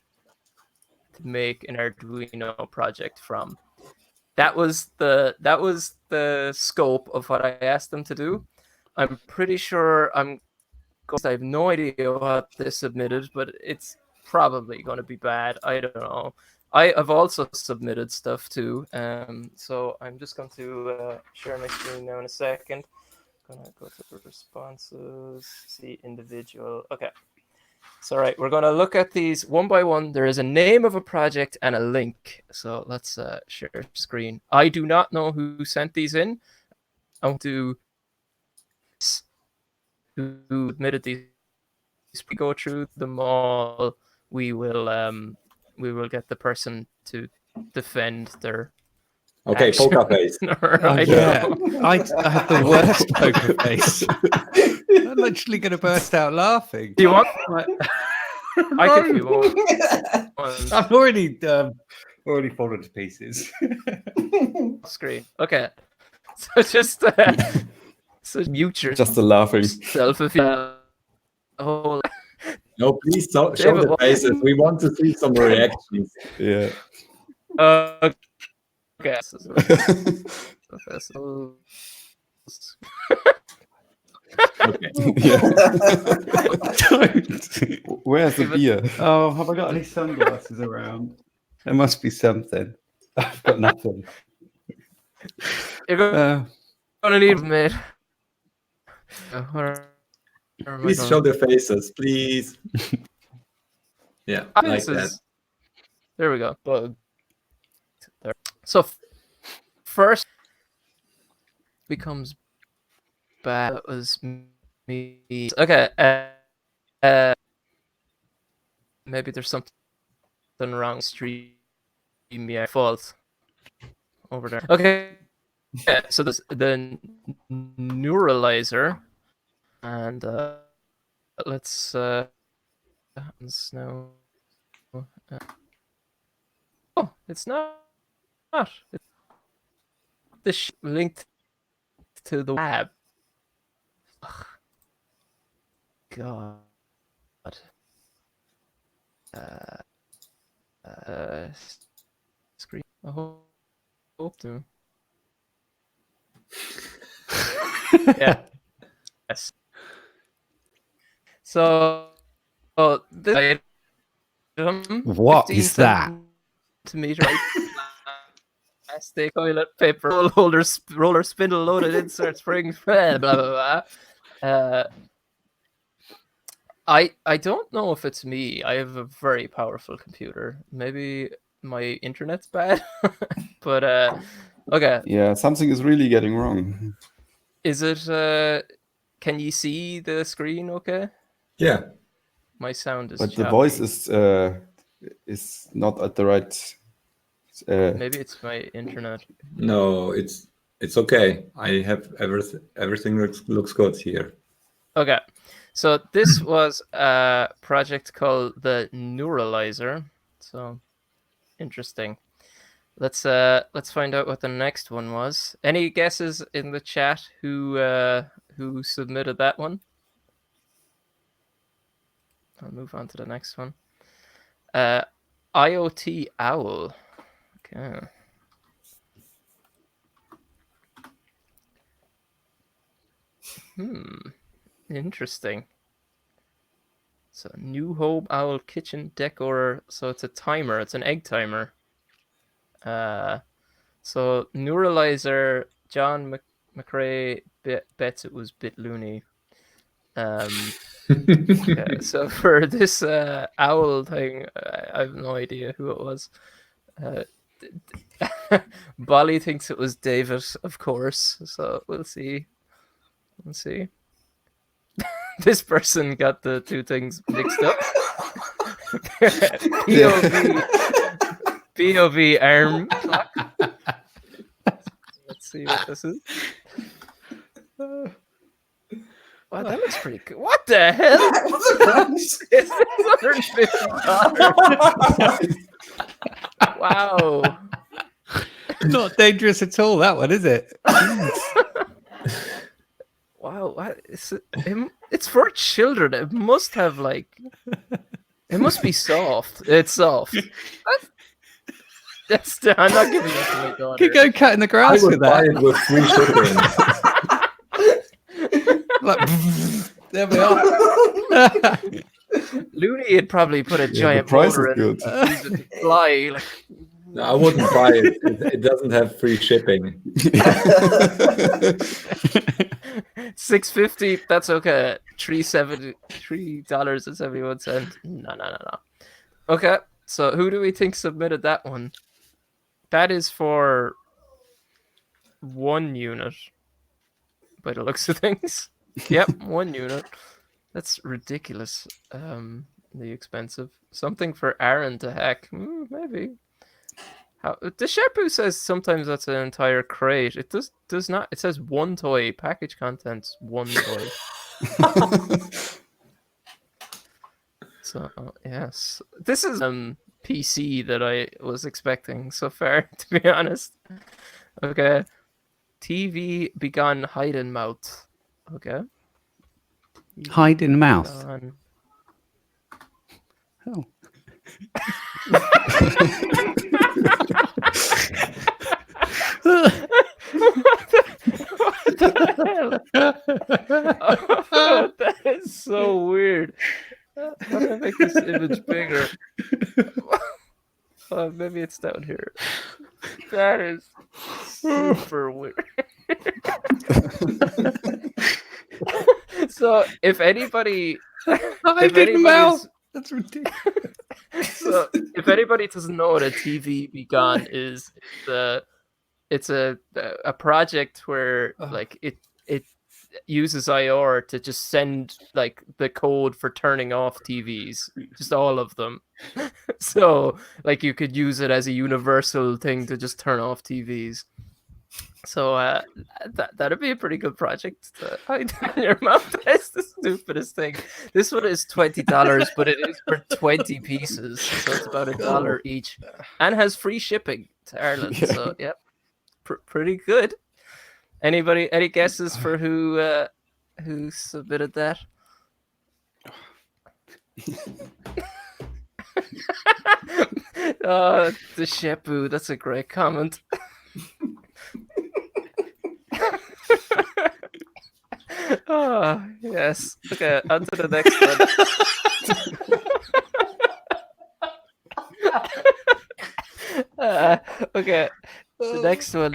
to make an Arduino project from. That was the scope of what I asked them to do. I'm pretty sure I have no idea what they submitted, but it's probably going to be bad. I don't know. I have also submitted stuff too. So I'm just going to share my screen now in a second. I'm going to go to the responses, see individual. Okay. So, all right, we're going to look at these one by one. There is a name of a project and a link. So let's share screen. I do not know who sent these in. I want to who admitted these. We go through them all. We will get the person to defend their. Okay, action. poker face. Yeah, I have the worst poker face. I'm literally going to burst out laughing. Do you want? I could do one. I've already fallen to pieces. Screen. Okay. So just so mute yourself Just the laughing. if you. Oh, No, please show David, the what? faces. We want to see some reactions. Yeah. Okay. This is professional. Okay. Yeah. Don't. Where's the beer? Oh, have I got any sunglasses around? There must be something. I've got nothing. You're gonna need, mate. Where am I Please going? show the faces, please. Yeah, like that. There we go. Bug. There. So first becomes bad. That was me. Okay. Maybe there's something wrong. Stream. Yeah, fault over there. Okay. Yeah. So this the neuralizer, and let's now. Oh, it's not. It's this linked to the lab. Ugh. God. Screen. I hope to. Yeah. Yes. So, this item. What is that? Centimeter plastic toilet paper roller spindle loaded insert spring blah blah blah. I don't know if it's me. I have a very powerful computer. Maybe my internet's bad. But okay. Yeah, something is really getting wrong. Is it can you see the screen okay? Yeah. My sound is But the choppy. voice is not at the right. Maybe it's my internet. No, it's okay. I have everything looks good here. Okay. So this was a project called the Neuralizer. So interesting. Let's find out what the next one was. Any guesses in the chat who submitted that one? I'll move on to the next one. IoT Owl. Okay. Interesting. So New Hope Owl Kitchen Decor. So it's a timer. It's an egg timer. So Neuralizer, John McRae bets it was Bitluni. Okay, so for this owl thing, I have no idea who it was. Bolly thinks it was David, of course. So we'll see. We'll see. This person got the two things mixed up. POV arm clock. Let's see what this is. Wow, that looks pretty good. What the hell? It's $650. Wow. Not dangerous at all, that one, is it? Wow, what is it? It's for children. It must have it must be soft. It's soft. I'm not giving it to my daughter. Could go cut in the I grass would with buy that. it with free shipping. Like, there we are. Looney had probably put a the giant price motor is in good. and use it to fly. Like, No, I wouldn't buy it. It doesn't have free shipping. $650. That's okay. $3.71. No. Okay, so who do we think submitted that one? That is for 1 unit, by the looks of things. Yep, 1 unit. That's ridiculous. The expensive. Something for Aaron to hack. Maybe. The Shepu says sometimes that's an entire crate. It does not. It says 1 toy. Package contents 1 toy. So yes, this is PC that I was expecting so far, to be honest. Okay, TV begun hide in mouth. Okay, Hide in mouth. hell? What the hell? Oh, that is so weird. How do I make this image bigger? Oh, maybe it's down here. That is super weird. So if anybody, I didn't melt. That's ridiculous. so if anybody doesn't know what a TV Be Gone is, it's a project where like it uses IR to just send like the code for turning off TVs, just all of them. So like you could use it as a universal thing to just turn off TVs. So that'd be a pretty good project to hide in your mouth. That's the stupidest thing. This one is $20, but it is for 20 pieces, so it's about $1 each, and has free shipping to Ireland. Yeah. So yeah, pretty good. Anybody? Any guesses for who submitted that? Oh, the Shepu. That's a great comment. Oh, yes. Okay, on to the next one. Okay, the next one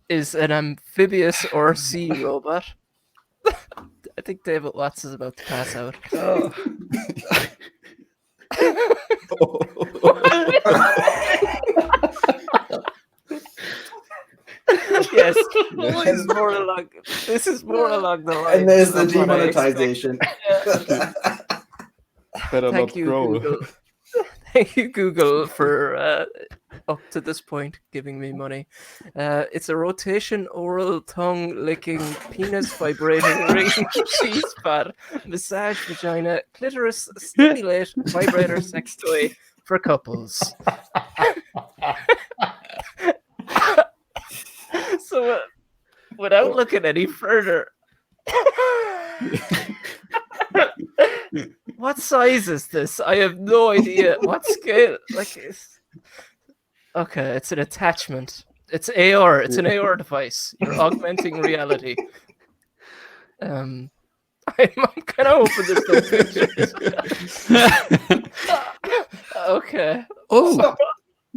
is an amphibious or sea robot. I think David Watts is about to pass out. Yes, this is more along the line. And there's the demonetization. Better Thank not you, scroll. Google. Thank you, Google, for up to this point giving me money. It's a rotation, oral, tongue licking, penis vibrating ring cheese pad, massage vagina, clitoris stimulate, vibrator sex toy for couples. So, without looking any further, what size is this? I have no idea. What scale? Like, okay, it's an attachment. It's AR. It's an AR device. You're augmenting reality. I'm kind of hoping there's no pictures. Okay. Oh,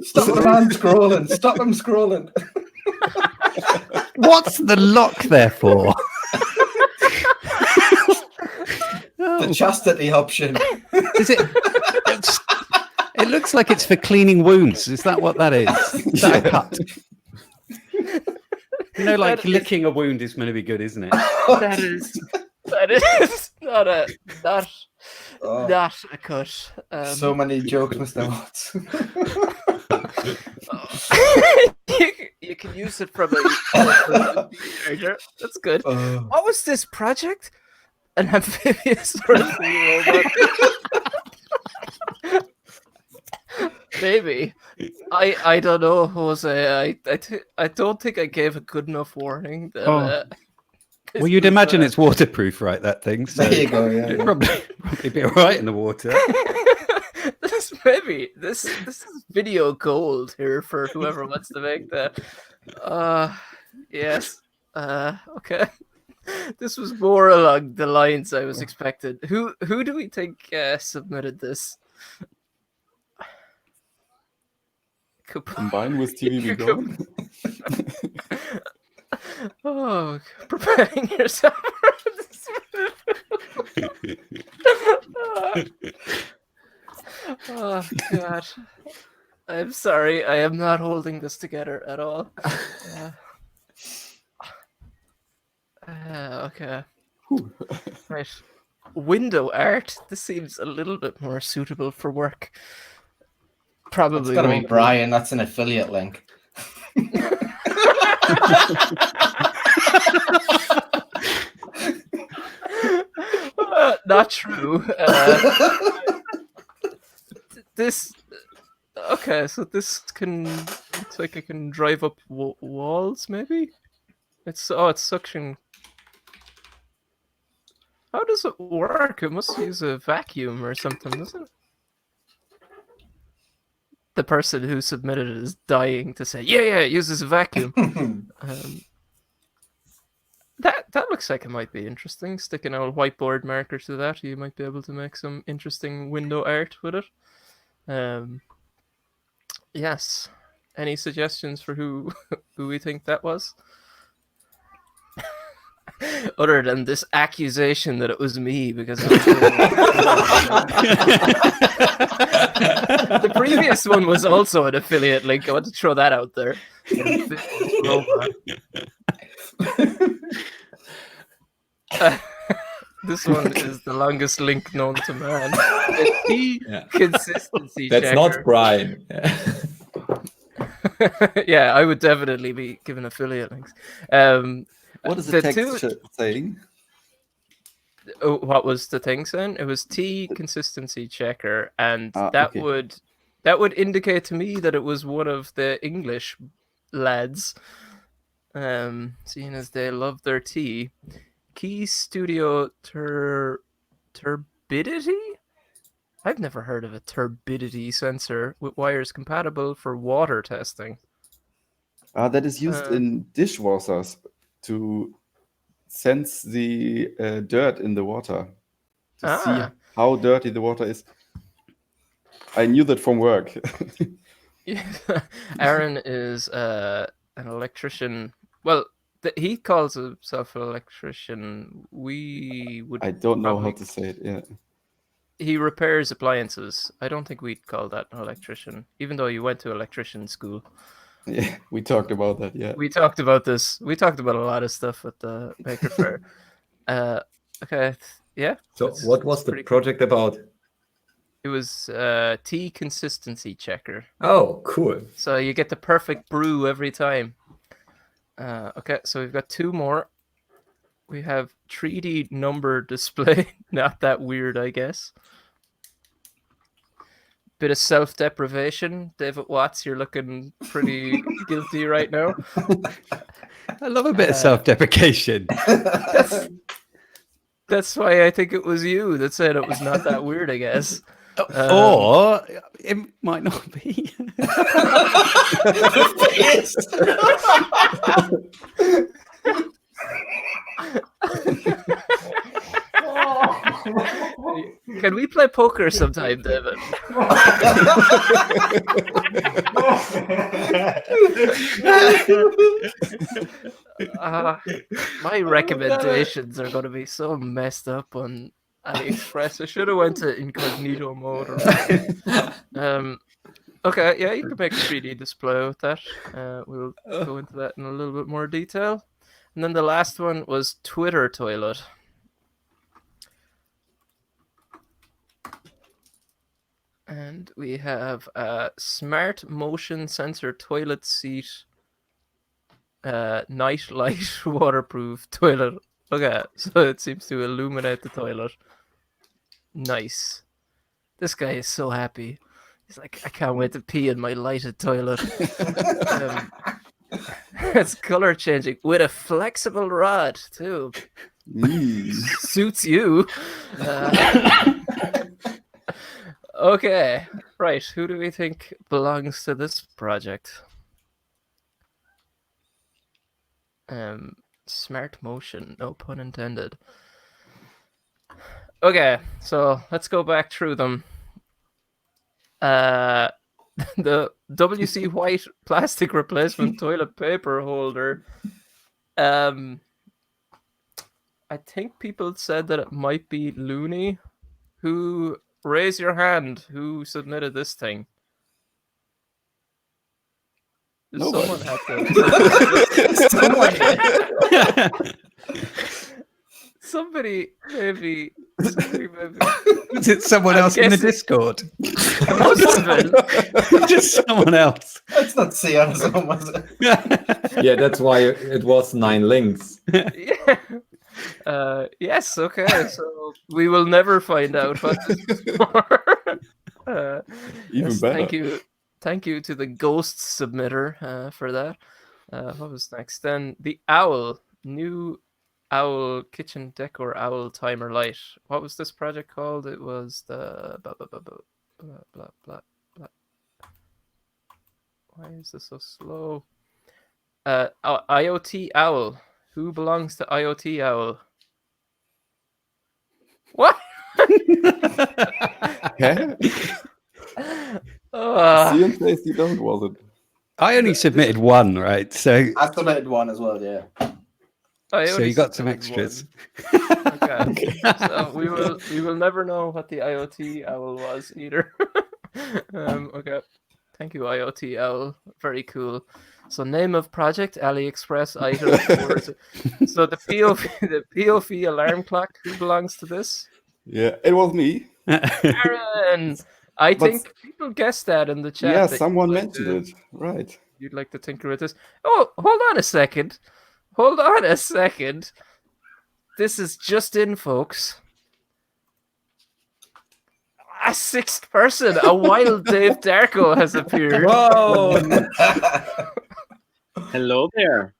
Stop the man scrolling. Stop him scrolling. what's the lock there for? The chastity option. Is it? It looks like it's for cleaning wounds. Is that what that is? Is that a cut? You know, like licking a wound is meant to be good, isn't it? That is not a cut. So many jokes, Mr. Watts. You can use it from a That's good. What was this project? An amphibious or a robot? Maybe. I don't know, Jose. I don't think I gave a good enough warning. That, well, you'd imagine it's waterproof, right? That thing. So There you go. Yeah. it'd probably be all right in the water. This is video gold here for whoever wants to make that. Yes. Okay. This was more along the lines I was expected. Who do we think submitted this? Combined with TV Be Gone? Oh, preparing yourself for this. Oh God. I'm sorry. I am not holding this together at all. Okay. Right. Window art. This seems a little bit more suitable for work. Probably. It's got to be Brian. That's an affiliate link. Not true. This. Okay, so this looks like it can drive up walls. Maybe. It's suction. How does it work? It must use a vacuum or something, doesn't it? the person who submitted it is dying to say, yeah, it uses a vacuum. That looks like it might be interesting. Stick an old whiteboard marker to that. You might be able to make some interesting window art with it. Yes. Any suggestions for who we think that was? Other than this accusation that it was me because I was the previous one was also an affiliate link. I want to throw that out there. This one is the longest link known to man. Consistency That's checker. not Brian. Yeah, I would definitely be given affiliate links. What is the text saying? Oh, what was the thing saying? It was T consistency checker, and that would indicate to me that it was one of the English lads. Seeing as they love their tea. Key Studio Turbidity? I've never heard of a turbidity sensor with wires compatible for water testing. That is used in dishwashers to sense the dirt in the water, to see how dirty the water is. I knew that from work. Aaron is an electrician. Well, he calls himself an electrician. I don't know how to say it. Yeah. He repairs appliances. I don't think we'd call that an electrician, even though you went to electrician school. Yeah, we talked about that. Yeah, we talked about this. We talked about a lot of stuff at the Maker Fair. Okay, yeah. So, what was the project about? It was tea consistency checker. Oh, cool! So you get the perfect brew every time. Okay, so we've got two more. We have 3D number display. Not that weird, I guess. Bit of self-deprivation. David Watts, you're looking pretty guilty right now. I love a bit of self-deprecation. That's why I think it was you that said it was not that weird, I guess. Or it might not be. Can we play poker sometime, David? My recommendations are going to be so messed up on Aliexpress. I should have went to incognito mode. Okay, yeah, you can make a 3D display with that. We'll go into that in a little bit more detail. And then the last one was Twitter toilet. And we have a smart motion sensor toilet seat, night light waterproof toilet. Okay, so it seems to illuminate the toilet. Nice. This guy is so happy. He's like, I can't wait to pee in my lighted toilet. It's color changing with a flexible rod too. Suits you. Okay, right. Who do we think belongs to this project? Smart motion, no pun intended. Okay, so let's go back through them. The WC White plastic replacement toilet paper holder. I think people said that it might be Looney. Who raise your hand? Who submitted this thing? Someone had to. Somebody maybe. Was it someone else in the Discord? Just someone else. Let's not see on someone, was it? Yeah, that's why it was 9 links. Yeah. Yes, okay. So we will never find out what this is for. Even better. Thank you to the ghost submitter for that. What was next? Then the owl, new owl kitchen decor owl timer light. What was this project called? It was the blah blah blah blah blah blah blah. Why is this so slow? IoT Owl. Who belongs to IoT Owl? What? Hä? Ah, Cian says you don't, was it? I only submitted one, right? So I submitted one as well. Yeah. I so only you got some submitted extras. one. Okay. So we will never know what the IoT Owl was either. Okay. Thank you, IoT Owl. Very cool. So name of project, Aliexpress item. So the POV alarm clock. Who belongs to this? Yeah, it was me. Aaron. I But- think people guessed that in the chat. Yeah, that someone you'd like mentioned to- it. Right. You'd like to tinker with this. Oh, hold on a second. Hold on a second. This is just in, folks. A sixth person, a wild Dave Darko has appeared. Whoa! Hello there.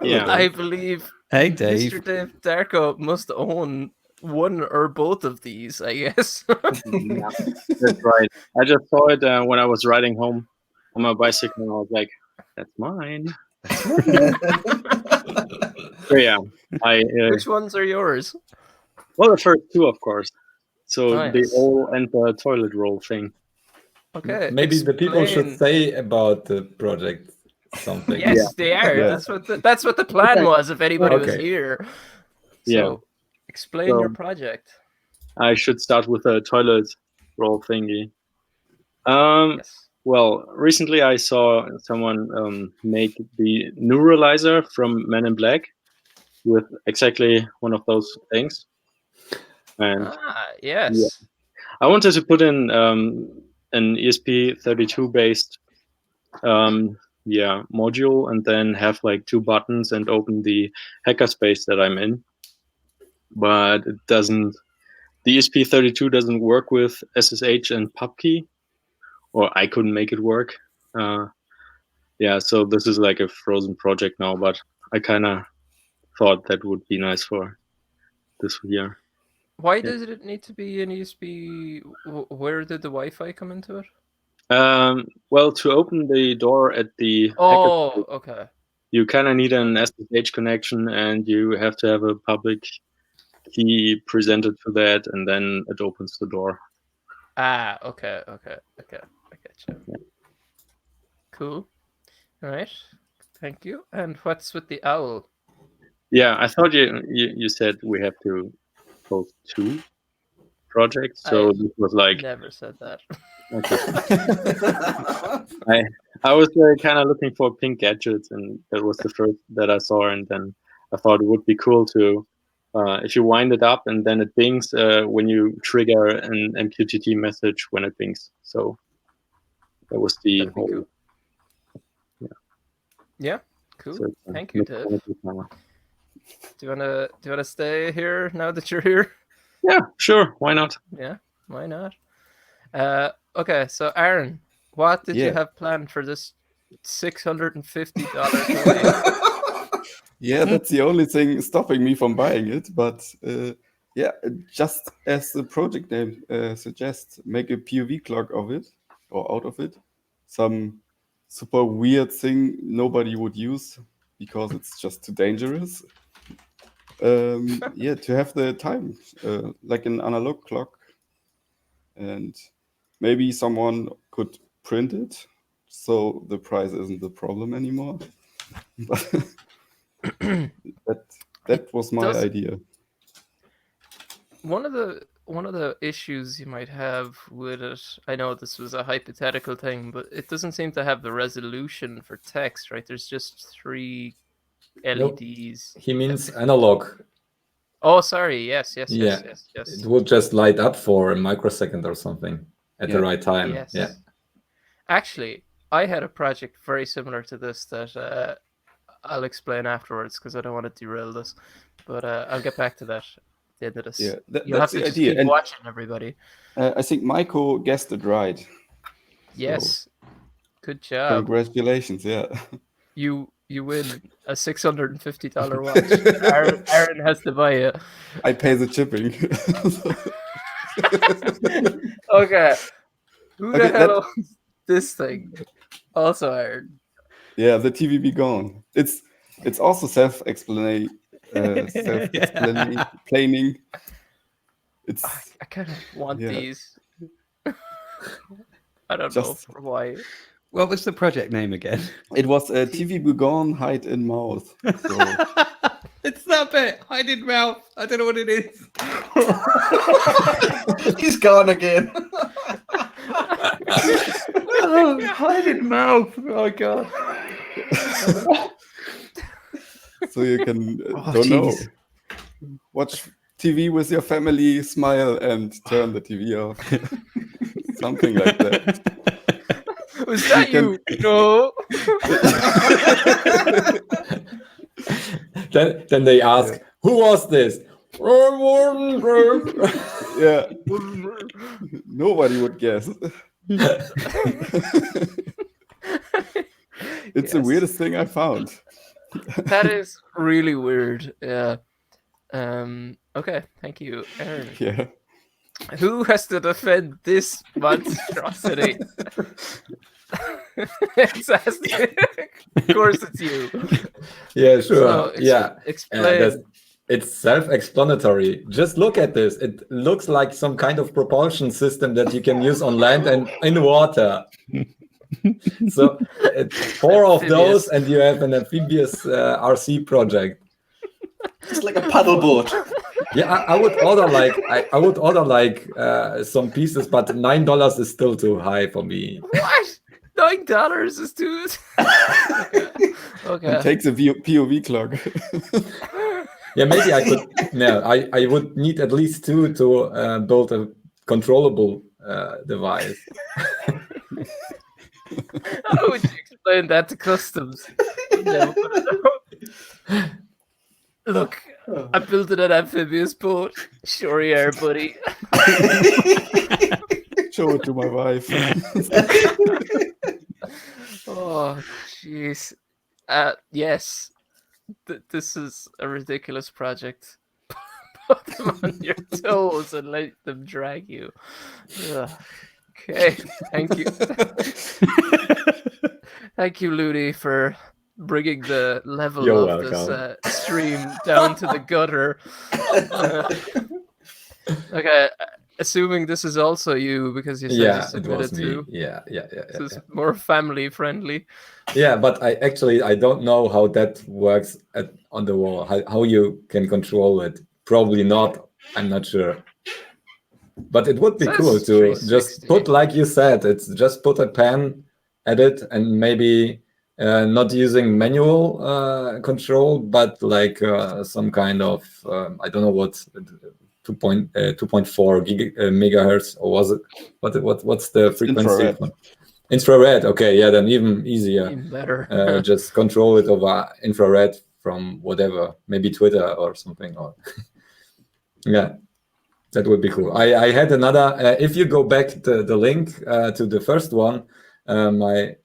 Yeah. I believe Hey, Mr. Dave. Dave Darko must own one or both of these, I guess. Yeah, that's right. I just saw it when I was riding home on my bicycle, and I was like, "That's mine." So yeah, Which ones are yours? well, the first two, of course. So Nice. the owl and the toilet roll thing. Okay. Maybe the people should explain. say about the project something. Yes, they are. Yeah. That's what the plan was. If anybody was Okay. here, so Yeah. explain So- your project. I should start with a toilet roll thingy. Yes. Well, recently I saw someone make the neuralizer from Men in Black with exactly one of those things. And Yes. I wanted to put in an ESP32 based module and then have like two buttons and open the hackerspace that I'm in. But it doesn't, the ESP32 doesn't work with SSH and PubKey, or I couldn't make it work. So this is like a frozen project now, but I kind of thought that would be nice for this year. Why does it need to be an ESP? Where did the Wi-Fi come into it? Well, to open the door at the Oh, okay. you kind of need an SSH connection, and you have to have a public key presented to that, and then it opens the door. Okay. I get you. Yeah. Cool. All right. Thank you. And what's with the owl? Yeah, I thought you said we have to post two projects, so I this was like Never said that. okay. I was kind of looking for pink gadgets, and that was the first that I saw, and then I thought it would be cool to if you wind it up and then it pings when you trigger an MQTT message when it pings. So that was the That'd be whole. cool. Yeah. Cool. So, Thank you, Dave. camera. Do you wanna stay here now that you're here? Yeah, sure. Why not? Yeah. Why not? Okay. So Aaron, what did you Yeah. have planned for this $650 Yeah, that's the only thing stopping me from buying it. But just as the project name suggests, make a POV clock of it or out of it. Some super weird thing nobody would use because it's just too dangerous. To have the time like an analog clock, and maybe someone could print it so the price isn't the problem anymore. But that was my does- idea. One of the issues you might have with it, I know this was a hypothetical thing, but it doesn't seem to have the resolution for text, right? There's just 3 Nope. LEDs. He means analog. Oh, sorry. Yes. Yeah. It would just light up for a microsecond or something at the Yeah. right time. Yes. Yeah. Actually, I had a project very similar to this that I'll explain afterwards because I don't want to derail this, but I'll get back to that at the end of this. Yeah, You'll have that's to the just idea. keep And watching, everybody. I think Maiko guessed it right. Yes. Good job. Congratulations! Yeah. You win a $650 watch. Aaron has to buy it. I pay the shipping. Okay. Who the Okay, hell owns this thing? Also Aaron. Yeah, the TV be gone. It's also self-explaining. Self-explaining. It's I kind of want Yeah. these. I don't Just- know for why. What was the project name again? it was a TV be gone, hide in mouth. So It's that bit. Hide in mouth. I don't know what it is. He's gone again. Hide in mouth. Oh god. so you can Oh, don't know. jeez. Watch TV with your family, smile, and turn the TV off. Something like that. Was that you? No. Then they ask, who was this? Yeah. Nobody would guess. It's the Yes. weirdest thing I found. That is really weird. Yeah. Okay, thank you, Aaron. Yeah. Who has to defend this monstrosity? It's of course it's you. Yeah, sure. So, Yeah. Explain. It's self-explanatory. Just look at this. It looks like some kind of propulsion system that you can use on land and in water. So it's 4 of those, and you have an amphibious RC project. It's like a paddle boat. Yeah, I would order some pieces, but $9 is still too high for me. What? $9 is too. Okay. And take the POV clock. Yeah, maybe I could. No, I would need at least 2 to build a controllable device. How would you explain that to customs? No. Look, I built an amphibious boat. Sure you are, buddy. Show it to my wife. Oh, jeez. Yes. This is a ridiculous project. Put them on your toes and let them drag you. Ugh. Okay, thank you. Thank you, Ludi, for bringing the level You're of welcome. this stream down to the gutter. Okay, assuming this is also you, because you said you Yeah, it submitted was me. to. Yeah. This is more family friendly. Yeah, but I don't know how that works on the wall. How you can control it? Probably not. I'm not sure. But it would be Says cool to just 360. put, like you said, it's just put a pen at it and maybe not using manual control, but like some kind of I don't know what 2.4 megahertz, or was it? What's the frequency? Infrared. Infrared. Okay, yeah, then even easier. Even better. Just control it over infrared from whatever, maybe Twitter or something. Or yeah, that would be cool. I had another. If you go back to the link to the first one, the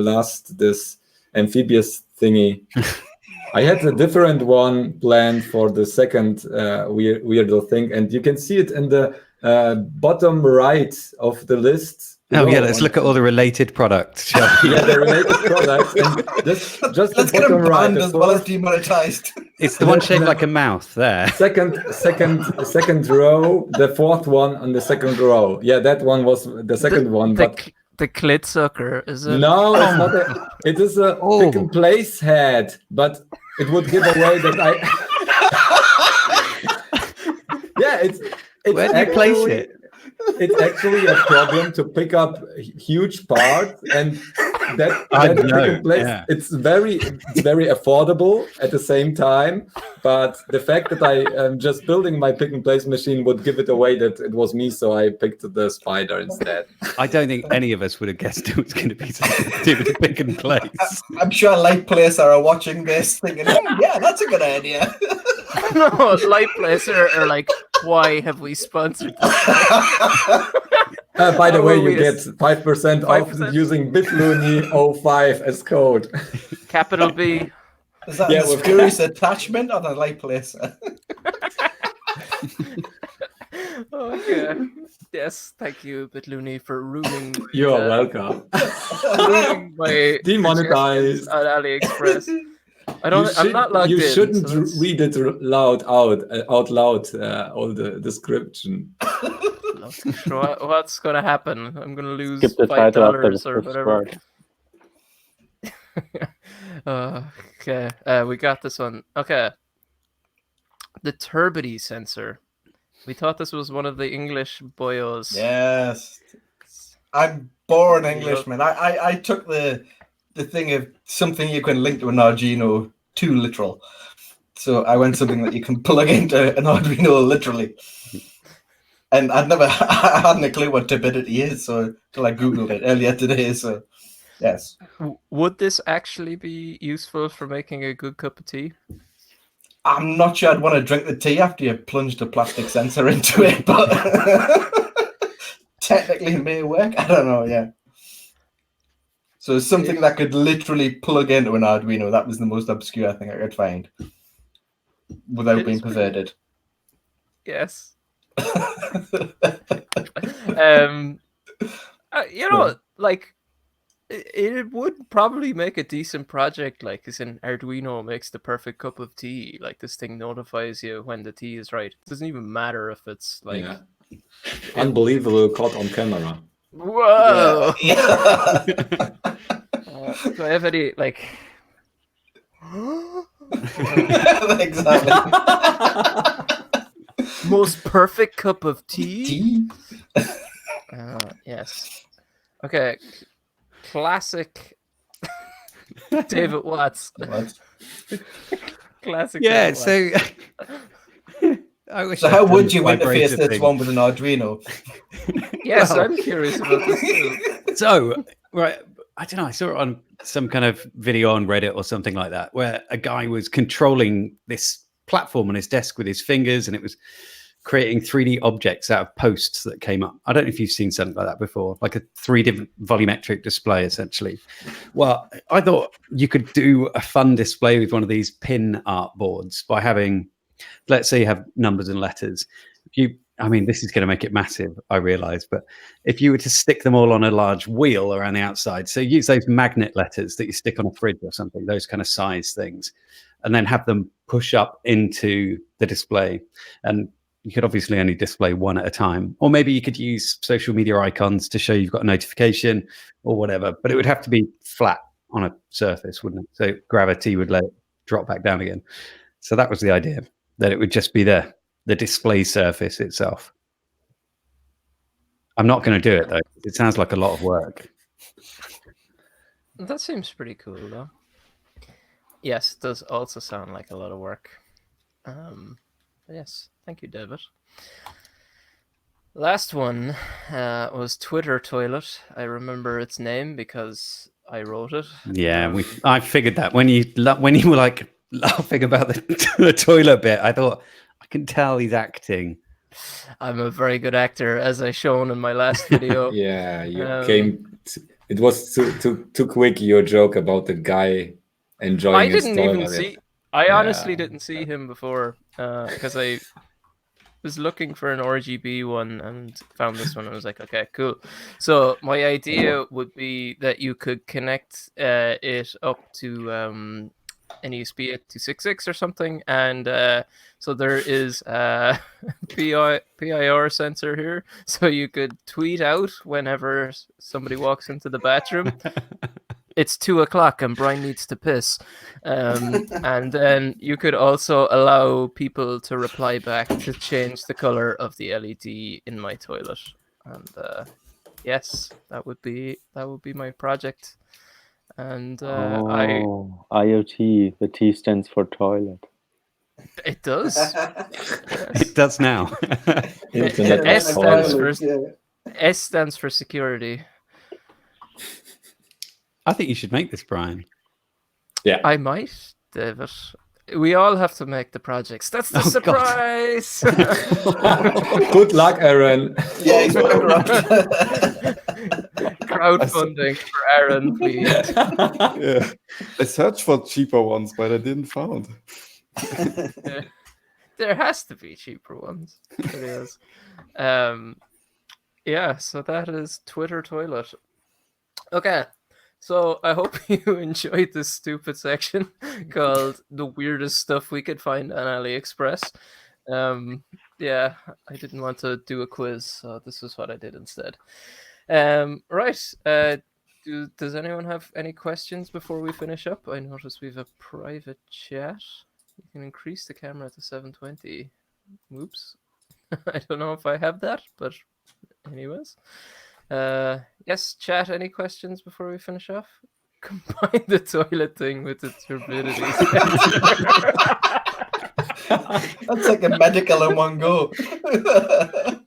last this amphibious thingy. I had a different one planned for the second weirdo thing, and you can see it in the bottom right of the list. Oh yeah, let's look at all the related products. Shall we? Yeah, the related products. And just Let's the get him bottom right. banned The as well as fourth- demonetized. It's the one shaped like a mouth there. second row, the fourth one on the second row. Yeah, that one was the second one. But The clit sucker, is it? no, it's not. It is a pick and place head, but it would give away that I. Yeah, it's Where do you place actually- it? It's actually a problem to pick up huge parts, and that I pick know, and place, yeah. it's very affordable at the same time. But the fact that I am just building my pick and place machine would give it away that it was me, so I picked the spider instead. I don't think any of us would have guessed it was going to be something to do with the pick and place. I'm sure Light Placer are watching this thinking, oh, yeah, that's a good idea. No, Light Placer are like, why have we sponsored this? By the How way, are you we get 5% off 5%? using Bitluni 05 as code. Capital B. Is that Yeah, a with- spurious attachment on a Light Placer? Okay. Yes, thank you, Bitluni, for ruining. You're welcome. ruining my Demonetized. suggestions on AliExpress. I'm not logged you in. shouldn't so that's- read it out loud, all the description. Look, sure, what's gonna happen? I'm gonna lose Skip the title after the $5 or first whatever. word. Okay, we got this one. Okay, the turbidity sensor. We thought this was one of the English boyos. Yes. I'm born Englishman. I took the thing of something you can link to an Arduino too literal. So I went something that you can plug into an Arduino literally. And I hadn't a clue what turbidity is, so until I Googled it earlier today. So yes. Would this actually be useful for making a good cup of tea? I'm not sure I'd want to drink the tea after you plunged a plastic sensor into it, but technically it may work. I don't know, yeah. So something that could literally plug into an Arduino, that was the most obscure thing I could find without being perverted. Yes. Like it would probably make a decent project, like as in Arduino makes the perfect cup of tea. Like this thing notifies you when the tea is right. It doesn't even matter if it's like Unbelievable caught on camera. whoa. Yeah. Do I have any like Exactly. most perfect cup of tea? Tea? Yes. Okay. Classic David Watts. What? Classic. Yeah, David Watts. so I wish So I'd how done would the you interface vibrator this thing. one with an Arduino? Yes, Well- I'm curious about this too. So, right, I don't know. I saw it on some kind of video on Reddit or something like that, where a guy was controlling this platform on his desk with his fingers, and it was creating 3D objects out of posts that came up. I don't know if you've seen something like that before, like a 3D volumetric display, essentially. Well, I thought you could do a fun display with one of these pin art boards by having, let's say you have numbers and letters. I mean, this is going to make it massive, I realize, but if you were to stick them all on a large wheel around the outside, so use those magnet letters that you stick on a fridge or something, those kind of size things, and then have them push up into the display. And you could obviously only display one at a time, or maybe you could use social media icons to show you've got a notification or whatever, but it would have to be flat on a surface, wouldn't it? So gravity would let it drop back down again. So that was the idea, that it would just be the display surface itself. I'm not going to do it though. It sounds like a lot of work. That seems pretty cool, though. Yes, it does also sound like a lot of work. Yes, thank you, David. Last one was Twitter Toilet. I remember its name because I wrote it. Yeah, I figured that when you were like laughing about the toilet bit, I thought I can tell he's acting. I'm a very good actor, as I shown in my last video. Yeah, you came. It was too quick. Your joke about the guy enjoying. I his didn't even toilet. see. I honestly didn't see him before because I was looking for an RGB one and found this one. I was like, okay, cool. So my idea would be that you could connect it up to an ESP 8266 or something, and so there is a PIR sensor here, so you could tweet out whenever somebody walks into the bathroom. It's 2:00 and Brian needs to piss. And then you could also allow people to reply back to change the color of the LED in my toilet. And yes, that would be my project. And IoT, the T stands for toilet. it does. It does now. Internet S of stands toilet. for S stands for security. I think you should make this, Brian. Yeah. I might, David. We all have to make the projects. That's the Oh, surprise. Good luck, Aaron. Yeah, he's Crowdfunding for Aaron, please. Yeah. I searched for cheaper ones, but I didn't found. There has to be cheaper ones. There is. Yeah, so that is Twitter toilet. Okay, so I hope you enjoyed this stupid section called the weirdest stuff we could find on AliExpress. Yeah, I didn't want to do a quiz, so this is what I did instead. Right. Does anyone have any questions before we finish up? I notice we have a private chat. You can increase the camera to 720. Whoops. I don't know if I have that, but anyways. Yes, chat, any questions before we finish off? Combine the toilet thing with the turbidity sensor. That's like a medical in one go.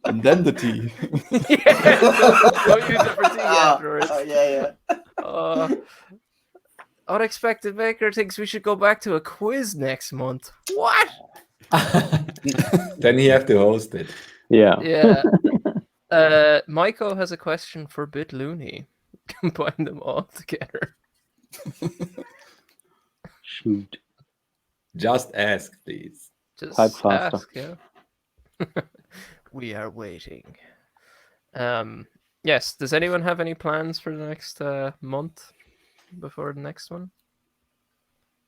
And then the tea. Yeah, don't use it for tea afterwards. Yeah. Unexpected Maker thinks we should go back to a quiz next month. What? Then you have to host it. Yeah. Yeah. Maiko has a question for Bitluni. Combine them all together. Shoot. Just ask, please. Just Type faster. ask, yeah. We are waiting. Yes, does anyone have any plans for the next month before the next one?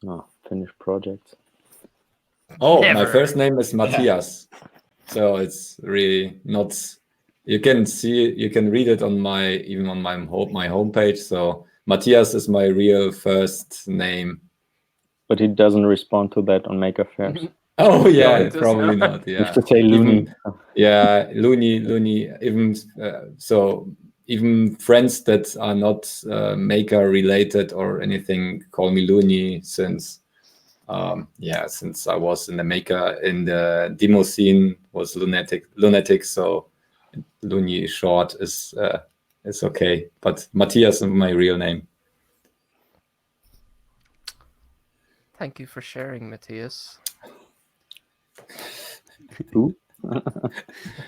No, finished projects. Oh, Never. my first name is Matthias. So it's really not. You can read it on my homepage. So Matthias is my real first name. But he doesn't respond to that on Maker Fairs. Oh No, yeah, it does probably not. not. You Yeah, should say Looney. Looney. Even so, even friends that are not Maker related or anything call me Looney since since I was in the demo scene was lunatic. So Looney short is okay, but Matthias is my real name. Thank you for sharing, Matthias. Who?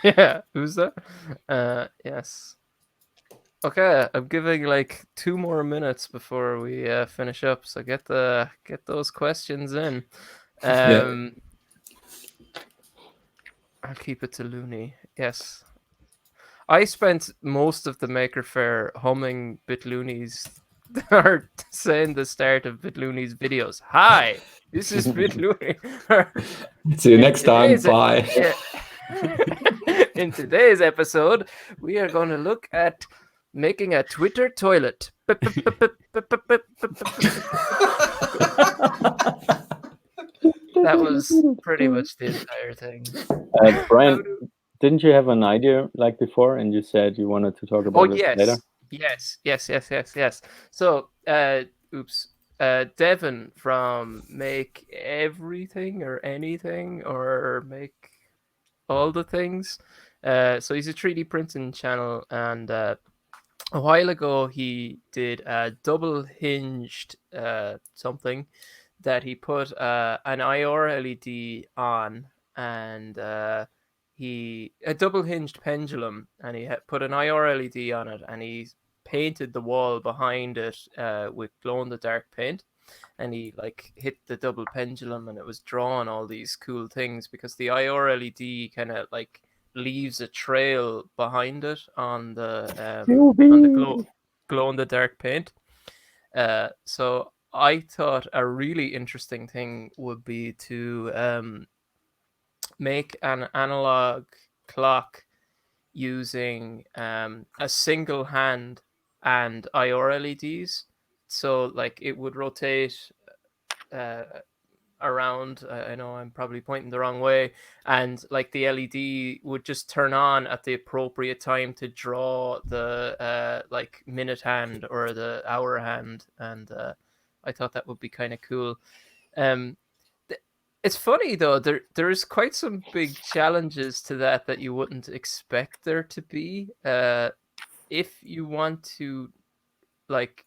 Yeah, who's that? Yes. Okay, I'm giving like 2 more minutes before we finish up, so get those questions in. I'll keep it to Looney. Yes. I spent most of the Maker Faire humming Bitluni's or saying the start of Bitluni's videos. Hi, this is Bitluni. See you next time. today's- Bye. In today's episode, we are going to look at making a Twitter toilet. That was pretty much the entire thing. Brian, didn't you have an idea like before, and you said you wanted to talk about it later? Yes. So, Devin from Make Everything or Anything or Make All the Things. So he's a 3D printing channel, and a while ago he did a double hinged something that he put an IR LED on, and a double hinged pendulum, and he put an IR LED on it, and he painted the wall behind it with glow in the dark paint, and he like hit the double pendulum, and it was drawing all these cool things because the IR LED kind of like leaves a trail behind it on the glow in the dark paint. So I thought a really interesting thing would be to make an analog clock using a single hand and IR LEDs. So like it would rotate around. I know I'm probably pointing the wrong way, and like the LED would just turn on at the appropriate time to draw the like minute hand or the hour hand, and I thought that would be kind of cool. It's funny though, there's quite some big challenges to that you wouldn't expect there to be. If you want to like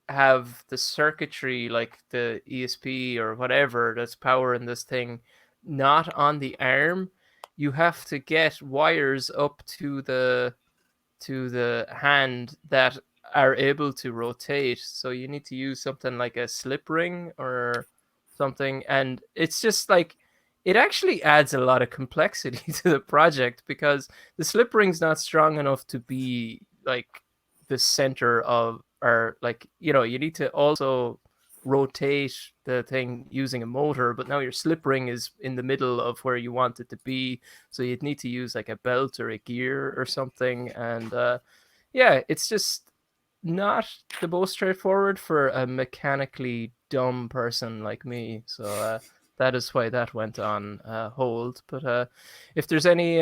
have the circuitry, like the ESP or whatever that's powering this thing, not on the arm, you have to get wires up to the hand that are able to rotate. So you need to use something like a slip ring or something, and it's just like it actually adds a lot of complexity to the project, because the slip ring's not strong enough to be like the center of, or like, you need to also rotate the thing using a motor, but now your slip ring is in the middle of where you want it to be, so you'd need to use like a belt or a gear or something. And yeah, it's just not the most straightforward for a mechanically dumb person like me. So that is why that went on hold. But if there's any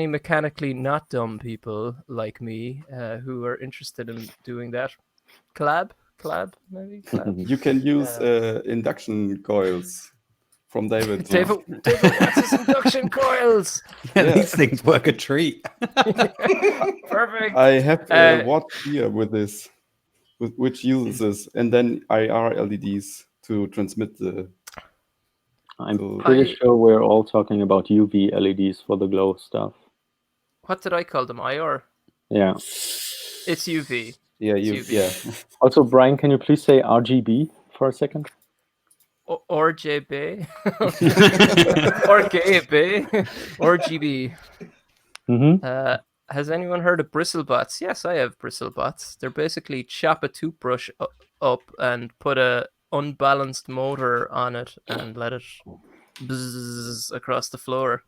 mechanically not dumb people like me who are interested in doing that, collab maybe. Collab. You can use induction coils from David. David, what's his induction coils? Yeah, Yeah. these things work a treat. Perfect. I have a watch here with this, which uses and then IR LEDs to transmit the. I'm pretty sure we're all talking about UV LEDs for the glow stuff. What did I call them? IR? Yeah. It's UV. Yeah, UV. yeah. Also, Brian, can you please say RGB for a second? Or JB. Or GB. Or GB. Mm-hmm. Has anyone heard of bristlebots? Yes, I have bristlebots. They're basically chop a toothbrush up and put a unbalanced motor on it and let it buzz across the floor.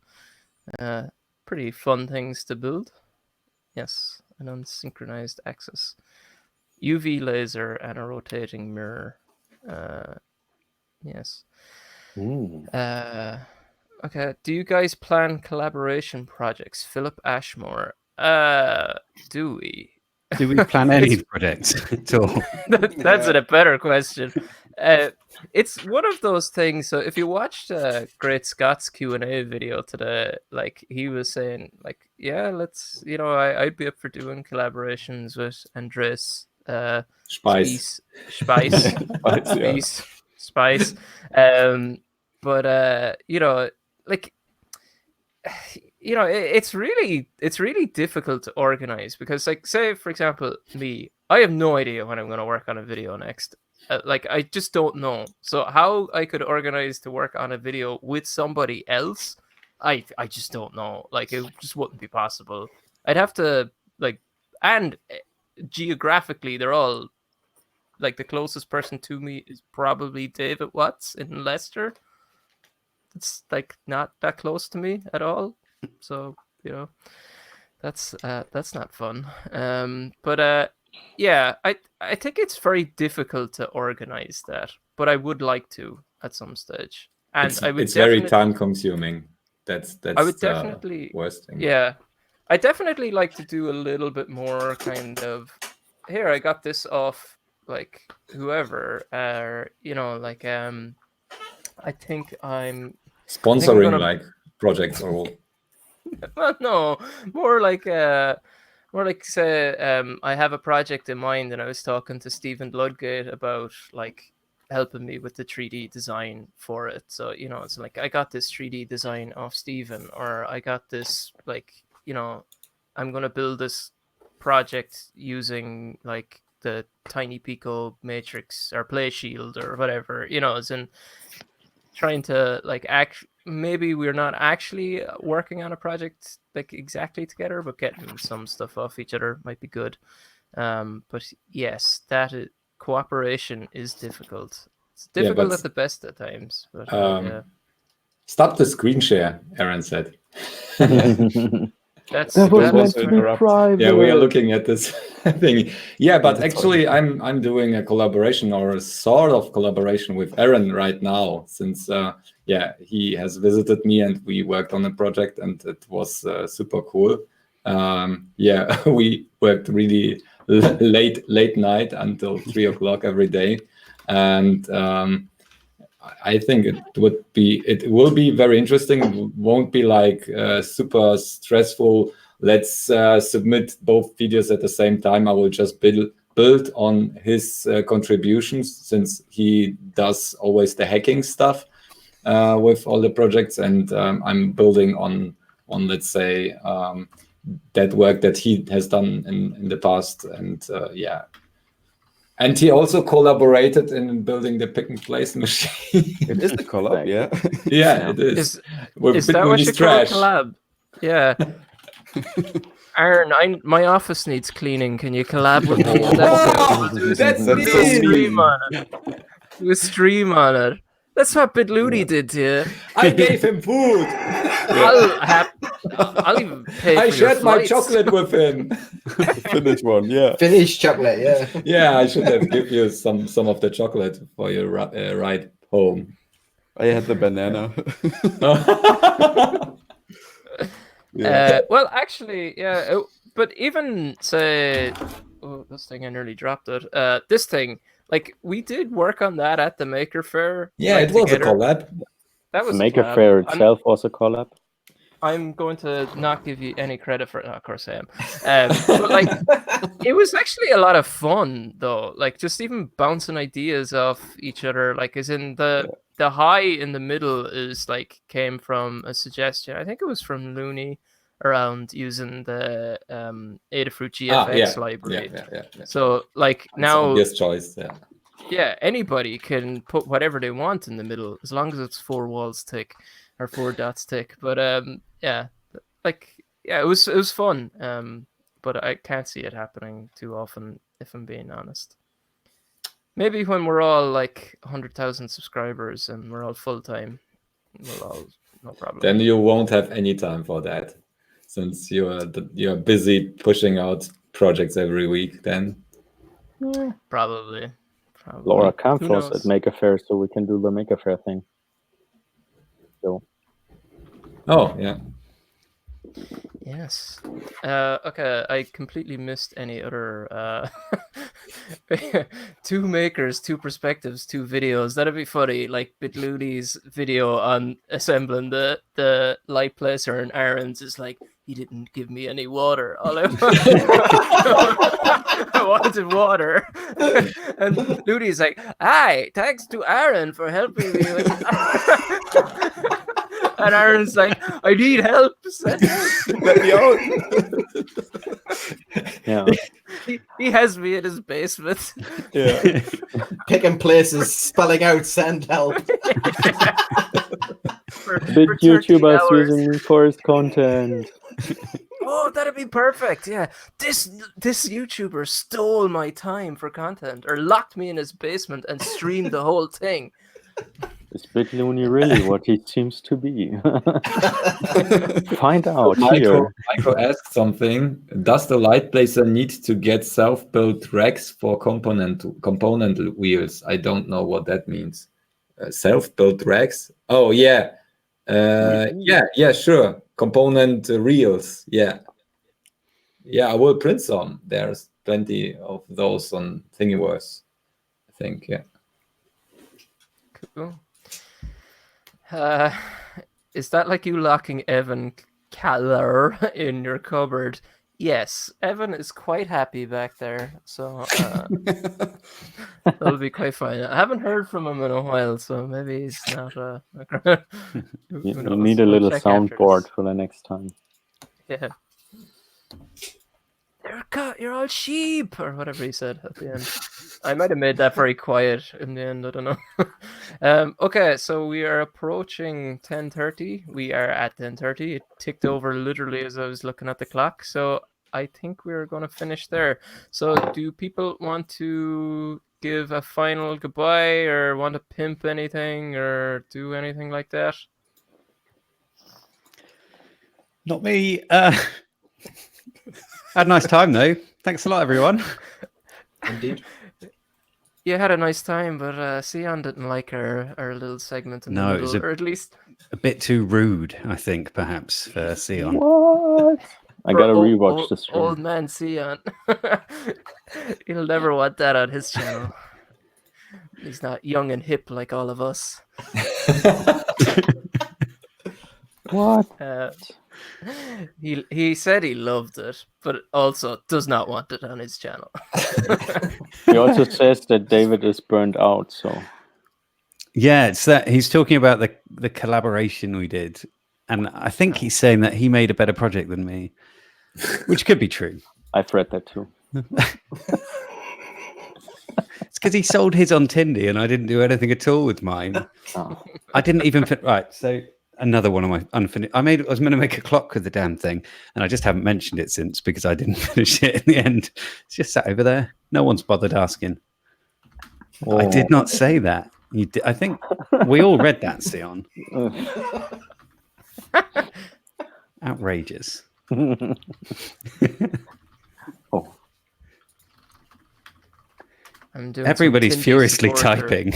Pretty fun things to build. Yes, an unsynchronized axis. UV laser and a rotating mirror. Yes. Okay. Do you guys plan collaboration projects? Philip Ashmore. Do we? Do we plan any projects at all? That's a better question. It's one of those things. So if you watched Great Scott's Q&A video today, like he was saying, like, yeah, let's, I'd be up for doing collaborations with Andres, Spice. Spice. But like, it's really difficult to organize, because, like, say for example me, I have no idea when I'm going to work on a video next. Like, I just don't know. So how I could organize to work on a video with somebody else, I just don't know. Like, it just wouldn't be possible. I'd have to, like, and geographically they're all, like, the closest person to me is probably David Watts in Leicester. It's like not that close to me at all. So, that's not fun. But yeah, I think it's very difficult to organize that, but I would like to at some stage. And it's very time consuming. That's I would definitely the worst thing. Yeah, I definitely like to do a little bit more kind of, here, I got this off like whoever, like I think I'm sponsoring like projects or all. Well, no, more like say I have a project in mind, and I was talking to Stephen Ludgate about like helping me with the 3D design for it. So it's like I got this 3D design off Stephen, or I got this, like, I'm gonna build this project using like the Tiny Pico Matrix or Play Shield or whatever, as in trying to like maybe we're not actually working on a project like exactly together, but getting some stuff off each other might be good. But yes, cooperation is difficult. It's difficult at the best at times. But yeah. Stop the screen share, Aaron said. That was meant to be private. Yeah, we are looking at this thing. Yeah, but actually, I'm doing a collaboration, or a sort of collaboration, with Aaron right now, since he has visited me and we worked on a project, and it was super cool. We worked really late night until 3 o'clock every day, and I think it will be very interesting. It won't be like super stressful. Let's submit both videos at the same time. I will just build on his contributions, since he does always the hacking stuff with all the projects, and I'm building on let's say that work that he has done in the past, and And he also collaborated in building the pick and place machine. It is the collab, yeah. Yeah, it is. Is With that what you Bitluni's call a trash. collab? Yeah. Aaron, my office needs cleaning. Can you collab with me? That's Do a mean. stream on it. Do a stream on it. That's what Bitluni did to you. I gave him food. I'll even pay I for your shared my flights. chocolate with him. Finish one, yeah. Finished chocolate, yeah. Yeah, I should have given you some of the chocolate for your ride home. I had the banana. Well, actually, yeah. But even say, oh, this thing I nearly dropped it. This thing, like we did work on that at the Maker Faire. Yeah, like, it was together. a collab. That was The a Maker collab. Faire itself was a collab. I'm going to not give you any credit for it. No, of course I am. But like, it was actually a lot of fun though. Like just even bouncing ideas off each other. Like, as in the high in the middle is like came from a suggestion. I think it was from Looney around using the Adafruit GFX library. Yeah. So like It's now, obvious choice. yeah, anybody can put whatever they want in the middle as long as it's 4 walls thick or 4 dots thick. But yeah, like yeah, it was fun. But I can't see it happening too often, if I'm being honest. Maybe when we're all like 100,000 subscribers and we're all full time, we'll all no problem. Then you won't have any time for that, since you're busy pushing out projects every week. Then Probably. Laura, come Who for us knows? at Maker Faire so we can do the Maker Faire thing. So oh yeah. Yes. Okay, I completely missed any other 2 makers, 2 perspectives, 2 videos. That'd be funny, like Bitluni's video on assembling the light placer, and Aaron's is like, he didn't give me any water. All I wanted water. And Looney's like, hi, thanks to Aaron for helping me with And Aaron's like, I need help. Let me out. yeah, He has me in his basement. Yeah. Picking places, spelling out send help. big for 30 YouTubers hours. using me for his content. Oh, that'd be perfect. Yeah, this YouTuber stole my time for content, or locked me in his basement and streamed the whole thing. Is Bitluni really what he seems to be? Find out Michael here. asked something. Does the light placer need to get self-built racks for component wheels? I don't know what that means. Self-built racks? Oh yeah. Yeah, sure. Component reels. Yeah, I will print some. There's plenty of those on Thingiverse, I think. Yeah. Cool. Is that like you locking Evan Keller in your cupboard? Yes, Evan is quite happy back there, so that'll be quite fine. I haven't heard from him in a while, so maybe he's not. You need a little soundboard for the next time. Yeah. You're all sheep, or whatever he said at the end. I might have made that very quiet in the end. I don't know. Okay, so we are approaching 10:30. We are at 10:30. It ticked over literally as I was looking at the clock. So I think we're going to finish there. So do people want to give a final goodbye, or want to pimp anything, or do anything like that? Not me. Had a nice time though. Thanks a lot, everyone. Indeed. You had a nice time, but Sion didn't like our little segment in the No, it middle, was or at least a bit too rude, I think, perhaps for Sion. What? I for gotta rewatch this stream. Old man Sion. He'll never want that on his channel. He's not young and hip like all of us. What? He said he loved it, but also does not want it on his channel. He also says that David is burned out, so Yeah, it's that he's talking about the collaboration we did, and I think he's saying that he made a better project than me, which could be true. I've read that too. It's because he sold his on Tindy and I didn't do anything at all with mine. Oh. I didn't even fit. Right. So another one of my unfinished. I was going to make a clock with the damn thing, and I just haven't mentioned it since because I didn't finish it in the end. It's just sat over there. No one's bothered asking. Oh. I did not say that. You did, I think we all read that, Sion. Outrageous. Oh. I'm doing Everybody's some Tindy furiously support here. typing.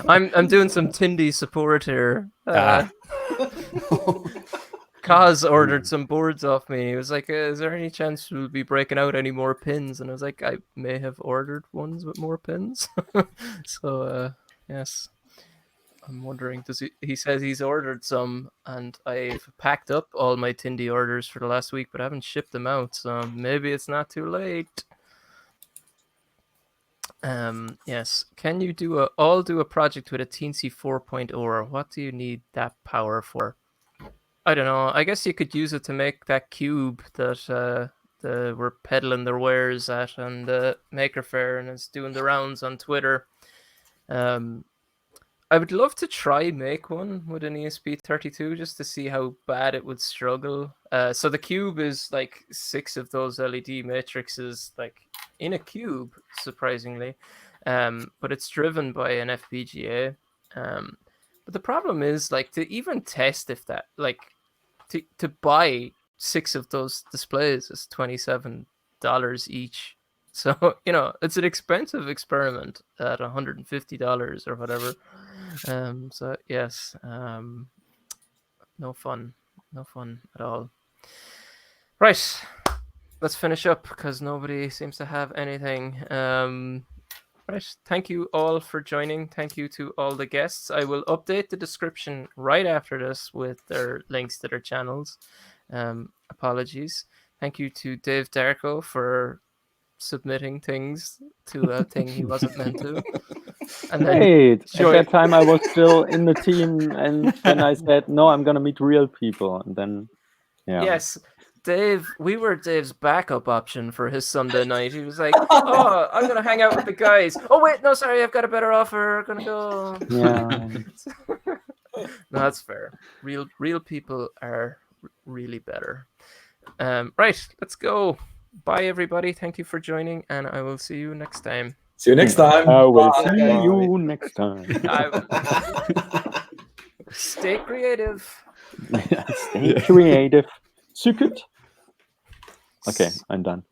I'm doing some Tindy support here. Kaz ordered some boards off me. He was like, "Is there any chance we'll be breaking out any more pins?" And I was like, "I may have ordered ones with more pins." So yes, I'm wondering. He says he's ordered some, and I've packed up all my Tindy orders for the last week, but I haven't shipped them out. So maybe it's not too late. Yes. Can you do a project with a Teensy 4.0, or what do you need that power for? I don't know. I guess you could use it to make that cube that we're peddling their wares at on the Maker Faire and it's doing the rounds on Twitter. I would love to try make one with an ESP32 just to see how bad it would struggle. So the cube is like 6 of those LED matrices, like in a cube, surprisingly, but it's driven by an FPGA. But the problem is, like, to even test if that, like, to buy 6 of those displays is $27 each. So, you know, it's an expensive experiment at $150 or whatever. So yes, no fun at all. Right, let's finish up because nobody seems to have anything. Right, thank you all for joining. Thank you to all the guests. I will update the description right after this with their links to their channels. Apologies. Thank you to Dave Darko for submitting things to a thing he wasn't meant to. And then Wait, at that time I was still in the team, and then I said, no, I'm going to meet real people. And then, yeah. Yes, Dave, we were Dave's backup option for his Sunday night. He was like, oh, I'm going to hang out with the guys. Oh, wait, no, sorry, I've got a better offer. Going to go. Yeah. No, that's fair. Real people are really better. Right, let's go. Bye, everybody. Thank you for joining, and I will see you next time. See you next time. I will Bye. see you next time. Stay creative. Stay creative. Secret. Okay, I'm done.